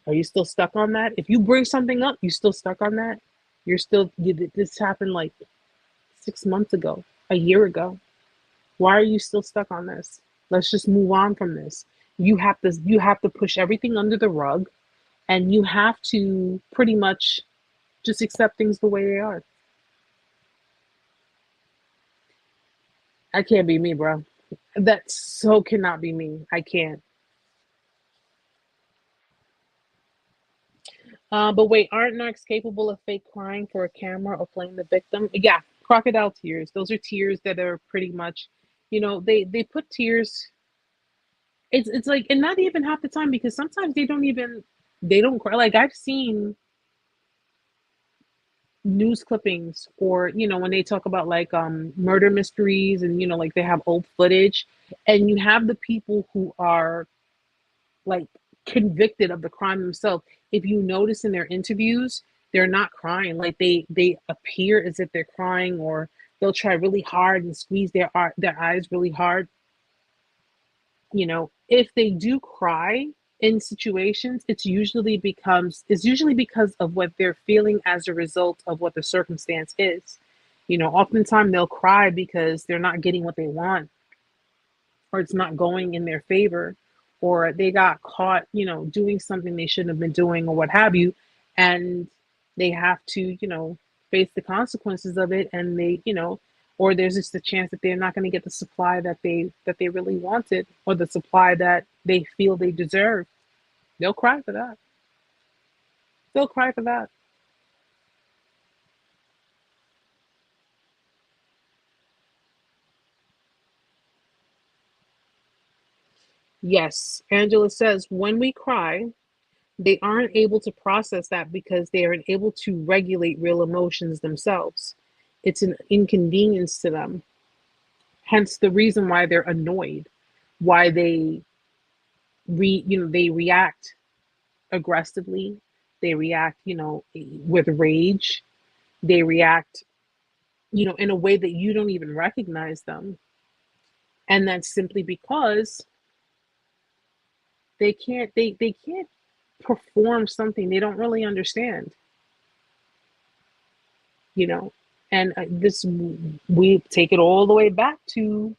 Are you still stuck on that? If you bring something up, you still stuck on that. This happened like 6 months ago, a year ago. Why are you still stuck on this? Let's just move on from this. You have to push everything under the rug, and you have to pretty much just accept things the way they are. I can't be me, bro. That so cannot be me. I can't. But wait, aren't narcs capable of fake crying for a camera or playing the victim? Yeah, crocodile tears. Those are tears that are pretty much, they put tears. It's like, and not even half the time, because sometimes they don't cry. Like, I've seen news clippings, or when they talk about like murder mysteries, and like they have old footage, and you have the people who are like convicted of the crime themselves. If you notice in their interviews, they're not crying. Like, they appear as if they're crying, or they'll try really hard and squeeze their eyes really hard. If they do cry in situations, it's usually because of what they're feeling as a result of what the circumstance is. Oftentimes they'll cry because they're not getting what they want, or it's not going in their favor, or they got caught, doing something they shouldn't have been doing, or what have you, and they have to, face the consequences of it, and or there's just a chance that they're not going to get the supply that they really wanted, or the supply that they feel they deserve. They'll cry for that. They'll cry for that. Yes, Angela says, when we cry, they aren't able to process that because they aren't able to regulate real emotions themselves. It's an inconvenience to them. Hence the reason why they're annoyed, why they react aggressively, they react, with rage, they react, in a way that you don't even recognize them. And that's simply because they can't perform something they don't really understand, you know. And this we take it all the way back to,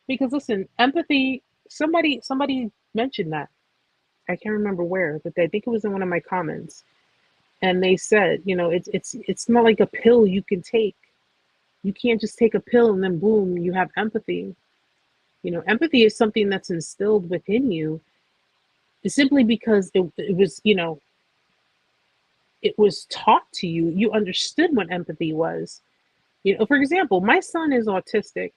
because listen, empathy. Somebody mentioned that. I can't remember where, but I think it was in one of my comments. And they said, it's not like a pill you can take. You can't just take a pill and then boom, you have empathy. Empathy is something that's instilled within you. It's simply because it was taught to you. You understood what empathy was. For example, my son is autistic,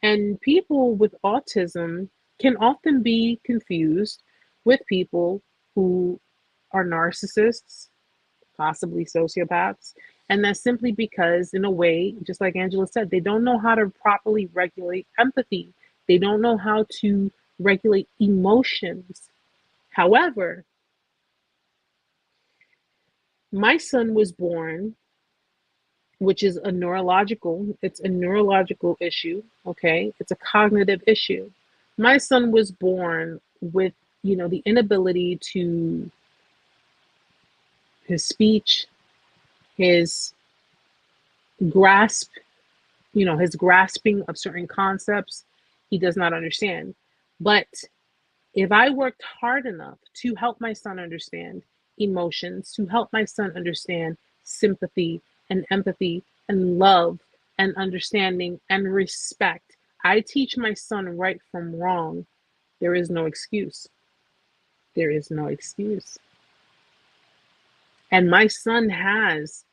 and people with autism can often be confused with people who are narcissists, possibly sociopaths. And that's simply because, in a way, just like Angela said, they don't know how to properly regulate empathy. They don't know how to regulate emotions. However, my son was born, which is it's a neurological issue, okay? It's a cognitive issue. My son was born with, the inability to, his speech, his grasp, his grasping of certain concepts, he does not understand. But if I worked hard enough to help my son understand emotions, to help my son understand sympathy and empathy and love and understanding and respect, I teach my son right from wrong. There is no excuse. There is no excuse. And my son has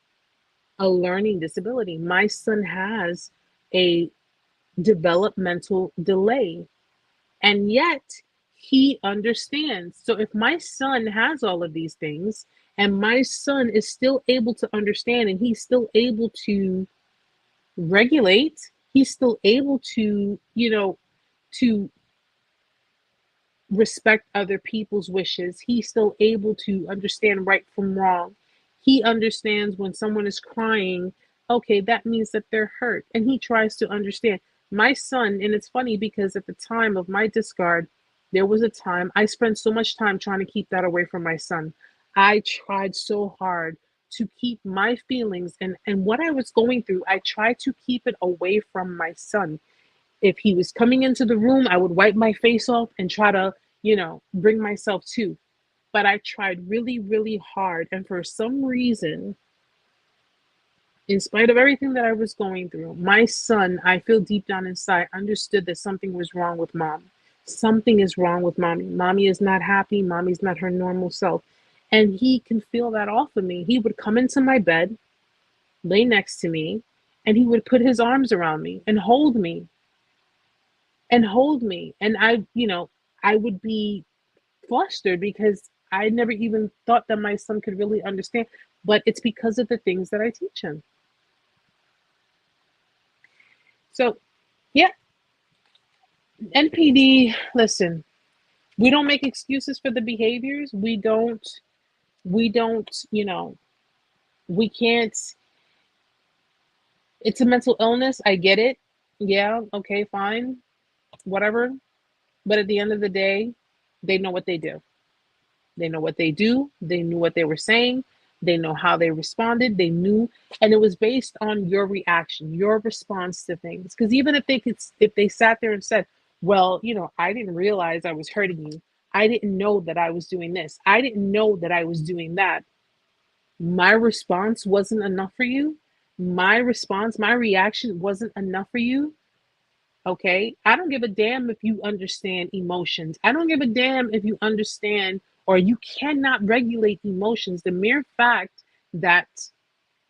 a learning disability. My son has a developmental delay. And yet he understands. So if my son has all of these things, and my son is still able to understand, and he's still able to regulate, he's still able to, to respect other people's wishes. He's still able to understand right from wrong. He understands when someone is crying, okay, that means that they're hurt. And he tries to understand. My son, and it's funny because at the time of my discard, there was a time I spent so much time trying to keep that away from my son. I tried so hard to keep my feelings and what I was going through, I tried to keep it away from my son. If he was coming into the room, I would wipe my face off and try to, bring myself to. But I tried really, really hard. And for some reason, in spite of everything that I was going through, my son, I feel deep down inside, understood that something was wrong with mom. Something is wrong with mommy. Mommy is not happy. Mommy's not her normal self. And he can feel that off of me. He would come into my bed, lay next to me, and he would put his arms around me and hold me and hold me. And I would be flustered because I never even thought that my son could really understand. But it's because of the things that I teach him. So, yeah, NPD, listen, we don't make excuses for the behaviors. We don't, we can't, it's a mental illness. I get it. Yeah, okay, fine, whatever. But at the end of the day, they know what they do. They know what they do. They knew what they were saying. They know how they responded. They knew, and it was based on your reaction, your response to things. Because even if they sat there and said, "Well, I didn't realize I was hurting you. I didn't know that I was doing this. I didn't know that I was doing that." My response wasn't enough for you. My response, my reaction wasn't enough for you. Okay. I don't give a damn if you understand emotions. I don't give a damn if you understand or you cannot regulate emotions. The mere fact that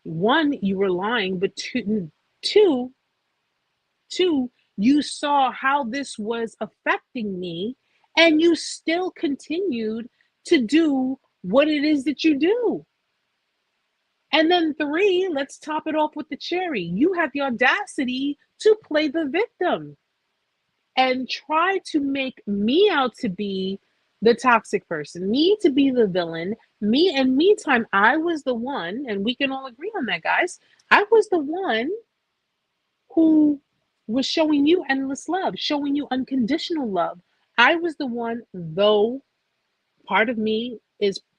one, you were lying, but two, you saw how this was affecting me and you still continued to do what it is that you do. And then three, let's top it off with the cherry. You had the audacity to play the victim and try to make me out to be the toxic person, me to be the villain, me. And meantime, I was the one, and we can all agree on that, guys. I was the one who was showing you endless love, showing you unconditional love. I was the one, though part of me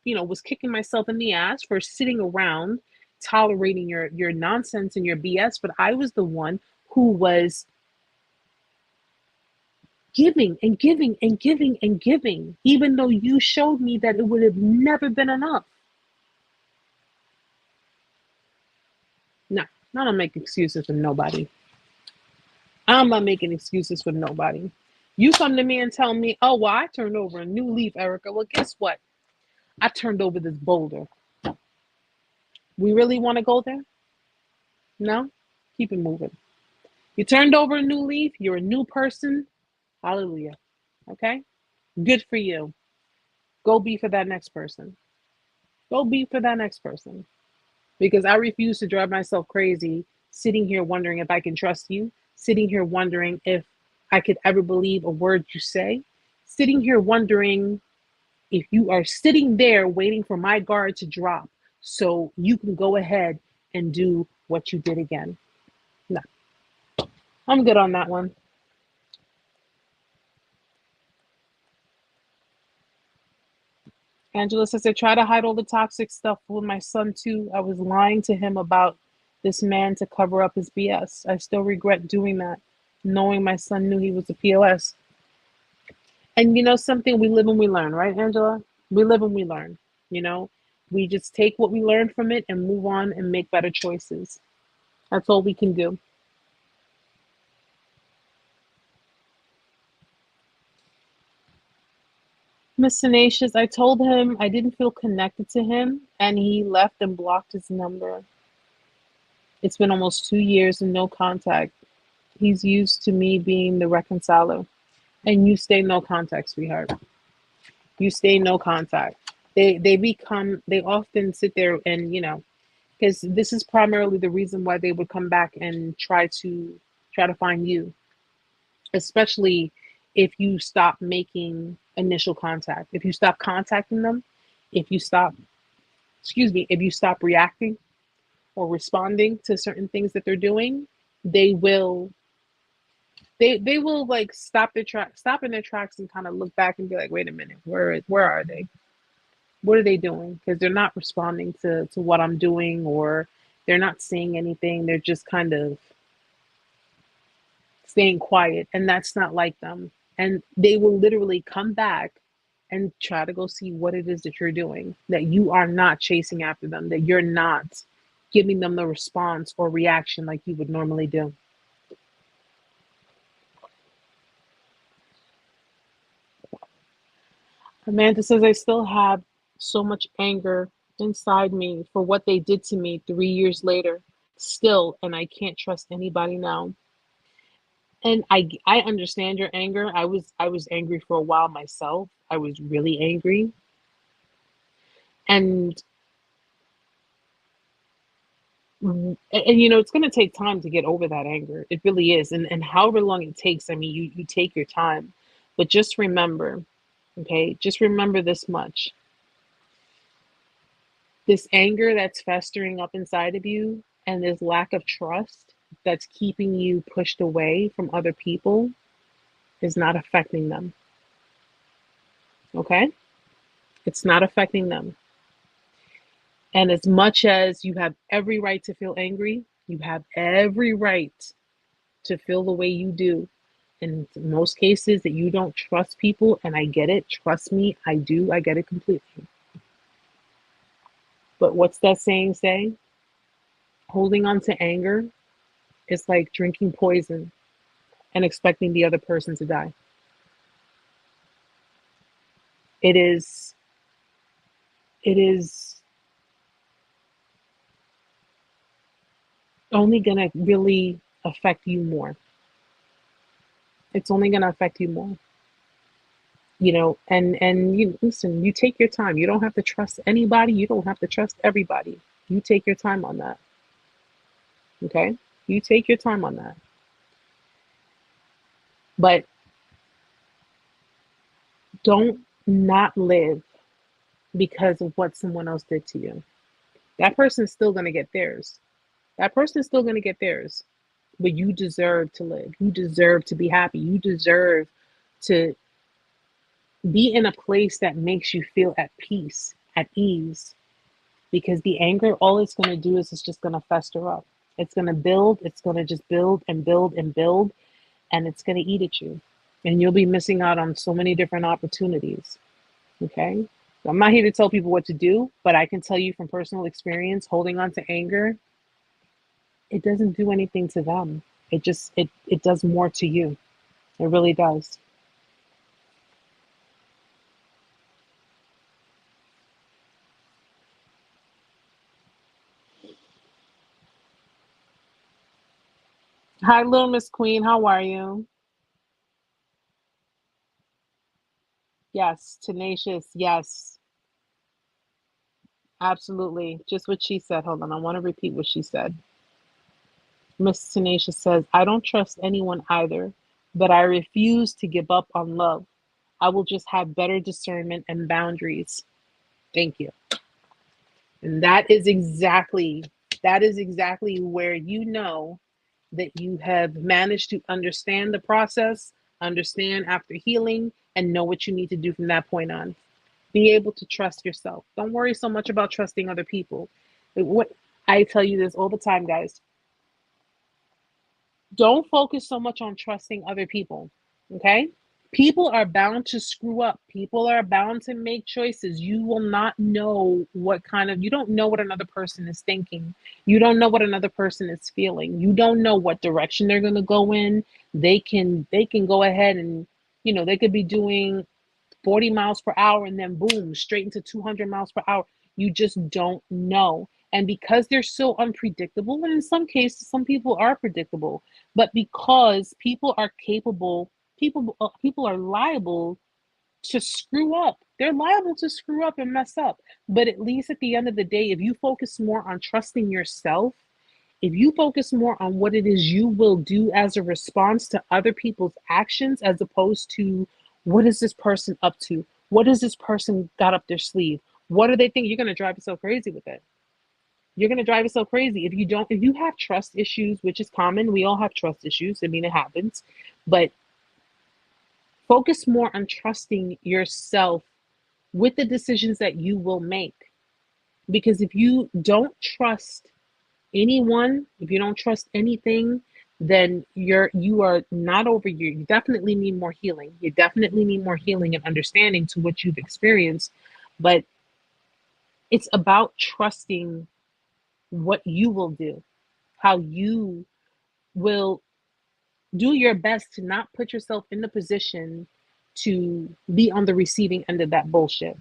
was kicking myself in the ass for sitting around tolerating your nonsense and your BS, but I was the one who was giving and giving and giving and giving, even though you showed me that it would have never been enough. No, I don't make excuses for nobody. I'm not making excuses for nobody. You come to me and tell me, "Oh, well, I turned over a new leaf, Erica." Well, guess what? I turned over this boulder. We really want to go there? No? Keep it moving. You turned over a new leaf. You're a new person. Hallelujah. Okay? Good for you. Go be for that next person. Go be for that next person. Because I refuse to drive myself crazy sitting here wondering if I can trust you, sitting here wondering if I could ever believe a word you say, sitting here wondering if you are sitting there waiting for my guard to drop so you can go ahead and do what you did again. No, I'm good on that one. Angela says, "I try to hide all the toxic stuff with my son too. I was lying to him about this man to cover up his BS. I still regret doing that, knowing my son knew he was a POS." And something, we live and we learn, right, Angela? We live and we learn. You know, we just take what we learned from it and move on and make better choices. That's all we can do. Miss Tenacious, I told him I didn't feel connected to him, and he left and blocked his number. It's been almost 2 years and no contact. He's used to me being the reconciler. And you stay no contact, sweetheart. You stay no contact. They often sit there and, because this is primarily the reason why they would come back and try to find you, especially if you stop making initial contact. If you stop contacting them, if you stop, if you stop reacting or responding to certain things that they're doing, they will they will like stop in their tracks and kind of look back and be like, "Wait a minute, where are they? What are they doing?" Because they're not responding to what I'm doing, or they're not saying anything. They're just kind of staying quiet, and that's not like them. And they will literally come back and try to go see what it is that you're doing, that you are not chasing after them, that you're not giving them the response or reaction like you would normally do. Amanda says, I still have so much anger inside me for what they did to me 3 years later, still, and I can't trust anybody now. And I understand your anger. I was angry for a while myself. I was really angry. And it's going to take time to get over that anger. It really is. And however long it takes, I mean, you take your time. But just remember, okay, just remember this much. This anger that's festering up inside of you and this lack of trust that's keeping you pushed away from other people is not affecting them. Okay? It's not affecting them. And as much as you have every right to feel angry, you have every right to feel the way you do. In most cases, that you don't trust people, and I get it. Trust me, I do. I get it completely. But what's that saying say? Holding on to anger is like drinking poison and expecting the other person to die. It is only going to really affect you more. It's only going to affect you more. And you listen, you take your time. You don't have to trust anybody. You don't have to trust everybody. You take your time on that. Okay? You take your time on that. But don't not live because of what someone else did to you. That person's still going to get theirs. That person's still going to get theirs. But you deserve to live. You deserve to be happy. You deserve to be in a place that makes you feel at peace, at ease. Because the anger, all it's going to do is it's just going to fester up. It's going to build. It's going to just build and build and build. And it's going to eat at you. And you'll be missing out on so many different opportunities. Okay? So I'm not here to tell people what to do, but I can tell you from personal experience, holding on to anger, it doesn't do anything to them. It does more to you. It really does. Hi, little Miss Queen. How are you? Yes, tenacious. Yes, absolutely. Just what she said. Hold on. I want to repeat what she said. Miss Tenacious says, I don't trust anyone either, but I refuse to give up on love. I will just have better discernment and boundaries. Thank you. And that is exactly where you know that you have managed to understand the process, understand after healing, and know what you need to do from that point on. Be able to trust yourself. Don't worry so much about trusting other people. What I tell you this all the time, guys. Don't focus so much on trusting other people. Okay? People are bound to screw up. People are bound to make choices. You will not know you don't know what another person is thinking. You don't know what another person is feeling. You don't know what direction they're going to go in. They can go ahead and, they could be doing 40 miles per hour and then boom, straight into 200 miles per hour. You just don't know. And because they're so unpredictable, and in some cases, some people are predictable, but because people are capable, people are liable to screw up. They're liable to screw up and mess up. But at least at the end of the day, if you focus more on trusting yourself, if you focus more on what it is you will do as a response to other people's actions, as opposed to what is this person up to? What has this person got up their sleeve? What do they think? You're going to drive yourself crazy with it. You're going to drive yourself crazy if you have trust issues, which is common. We all have trust issues. I mean, it happens. But focus more on trusting yourself with the decisions that you will make. Because if you don't trust anyone, if you don't trust anything, then you are not over you definitely need more healing. You definitely need more healing and understanding to what you've experienced. But it's about trusting what you will do, how you will do your best to not put yourself in the position to be on the receiving end of that bullshit.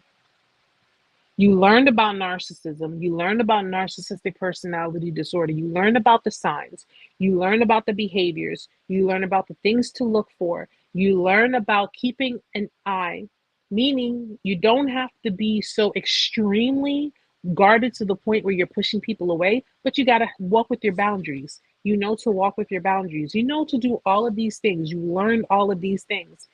You learned about narcissism. You learned about narcissistic personality disorder. You learned about the signs. You learned about the behaviors. You learn about the things to look for. You learn about keeping an eye, meaning you don't have to be so extremely guarded to the point where you're pushing people away, but you got to walk with your boundaries. You know to walk with your boundaries. You know to do all of these things. You learned all of these things.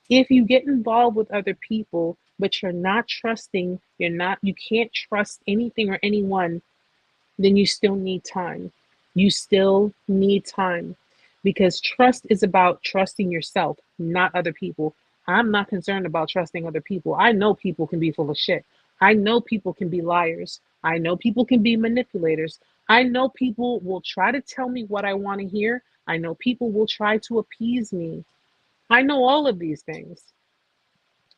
If you get involved with other people but you're not trusting, you can't trust anything or anyone, then you still need time. You still need time, because trust is about trusting yourself, not other people. I'm not concerned about trusting other people. I know people can be full of shit. I know people can be liars. I know people can be manipulators. I know people will try to tell me what I want to hear. I know people will try to appease me. I know all of these things.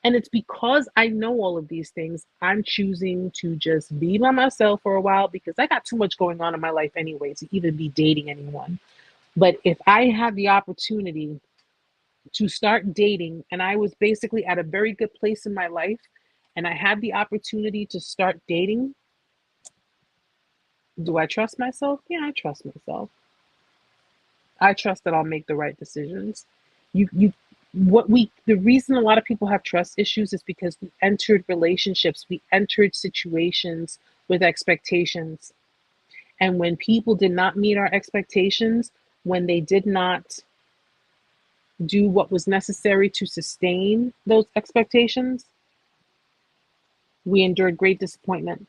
And it's because I know all of these things, I'm choosing to just be by myself for a while, because I got too much going on in my life anyway to even be dating anyone. But if I had the opportunity to start dating, and I was basically at a very good place in my life, and I had the opportunity to start dating, do I trust myself? Yeah, I trust myself. I trust that I'll make the right decisions. You the reason a lot of people have trust issues is because we entered relationships, we entered situations with expectations. And when people did not meet our expectations, when they did not do what was necessary to sustain those expectations, we endured great disappointment.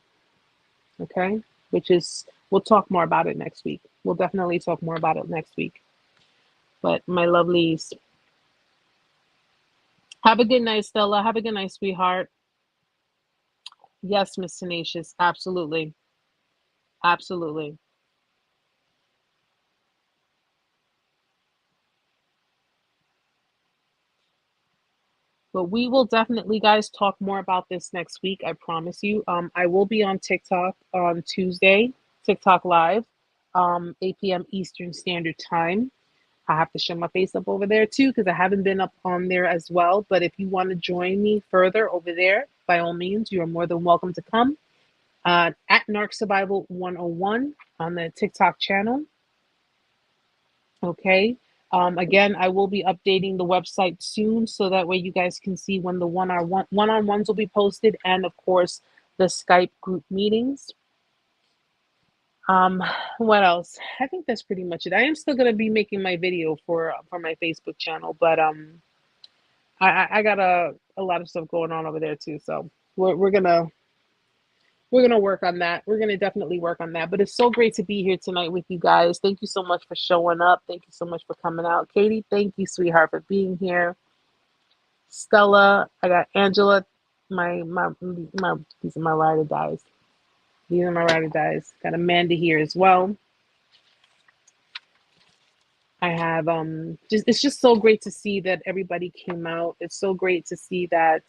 Okay? Which is, we'll talk more about it next week. We'll definitely talk more about it next week. But my lovelies, have a good night, Stella. Have a good night, sweetheart. Yes, Miss Tenacious. Absolutely. Absolutely. But we will definitely, guys, talk more about this next week. I promise you. I will be on TikTok on Tuesday, TikTok Live, 8 p.m. Eastern Standard Time. I have to show my face up over there too, because I haven't been up on there as well. But if you want to join me further over there, by all means, you are more than welcome to come. At Narc Survival 101 on the TikTok channel. Okay. Again, I will be updating the website soon, so that way you guys can see when the one-on-ones will be posted, and of course the Skype group meetings. Um, what else? I think that's pretty much it. I am still gonna be making my video for my Facebook channel, but I got a lot of stuff going on over there too, so we're gonna work on that. We're gonna definitely work on that. But it's so great to be here tonight with you guys. Thank you so much for showing up. Thank you so much for coming out. Katie, thank you, sweetheart, for being here. Stella, I got Angela, my these are my ride or dies. These are my ride or dies. Got Amanda here as well. I have just, it's just so great to see that everybody came out. It's so great to see that,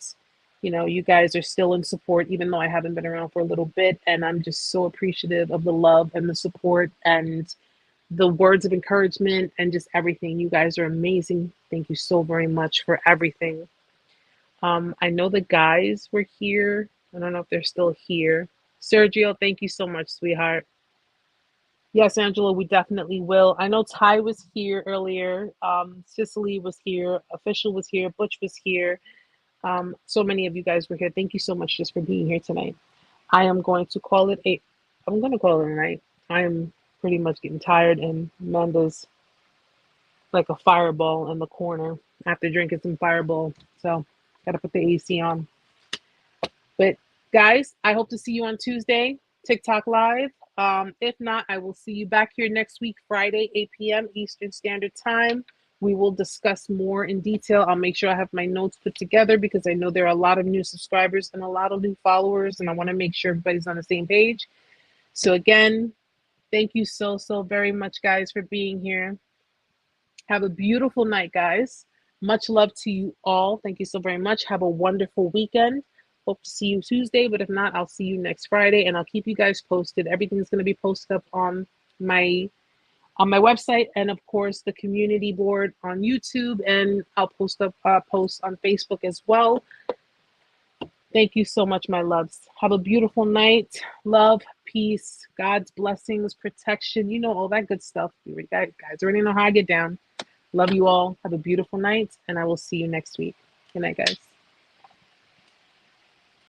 you guys are still in support, even though I haven't been around for a little bit. And I'm just so appreciative of the love and the support and the words of encouragement and just everything. You guys are amazing. Thank you so very much for everything. I know the guys were here. I don't know if they're still here. Sergio, thank you so much, sweetheart. Yes, Angela, we definitely will. I know Ty was here earlier. Cicely was here. Official was here. Butch was here. So many of you guys were here. Thank you so much just for being here tonight. I am going to call it a. I'm going to call it a night. I am pretty much getting tired, and Amanda's like a fireball in the corner after drinking some fireball. So, got to put the AC on. But guys, I hope to see you on Tuesday, TikTok Live. If not, I will see you back here next week, Friday, 8 p.m. Eastern Standard Time. We will discuss more in detail. I'll make sure I have my notes put together, because I know there are a lot of new subscribers and a lot of new followers, and I want to make sure everybody's on the same page. So again, thank you so very much, guys, for being here. Have a beautiful night, guys. Much love to you all. Thank you so very much. Have a wonderful weekend. Hope to see you Tuesday, but if not, I'll see you next Friday, and I'll keep you guys posted. Everything's going to be posted up on my website, and of course the community board on YouTube, and I'll post up posts on Facebook as well. Thank you so much, my loves. Have a beautiful night. Love, peace, God's blessings, protection, you know, all that good stuff. You guys already know how I get down. Love you all. Have a beautiful night, and I will see you next week. Good night, guys.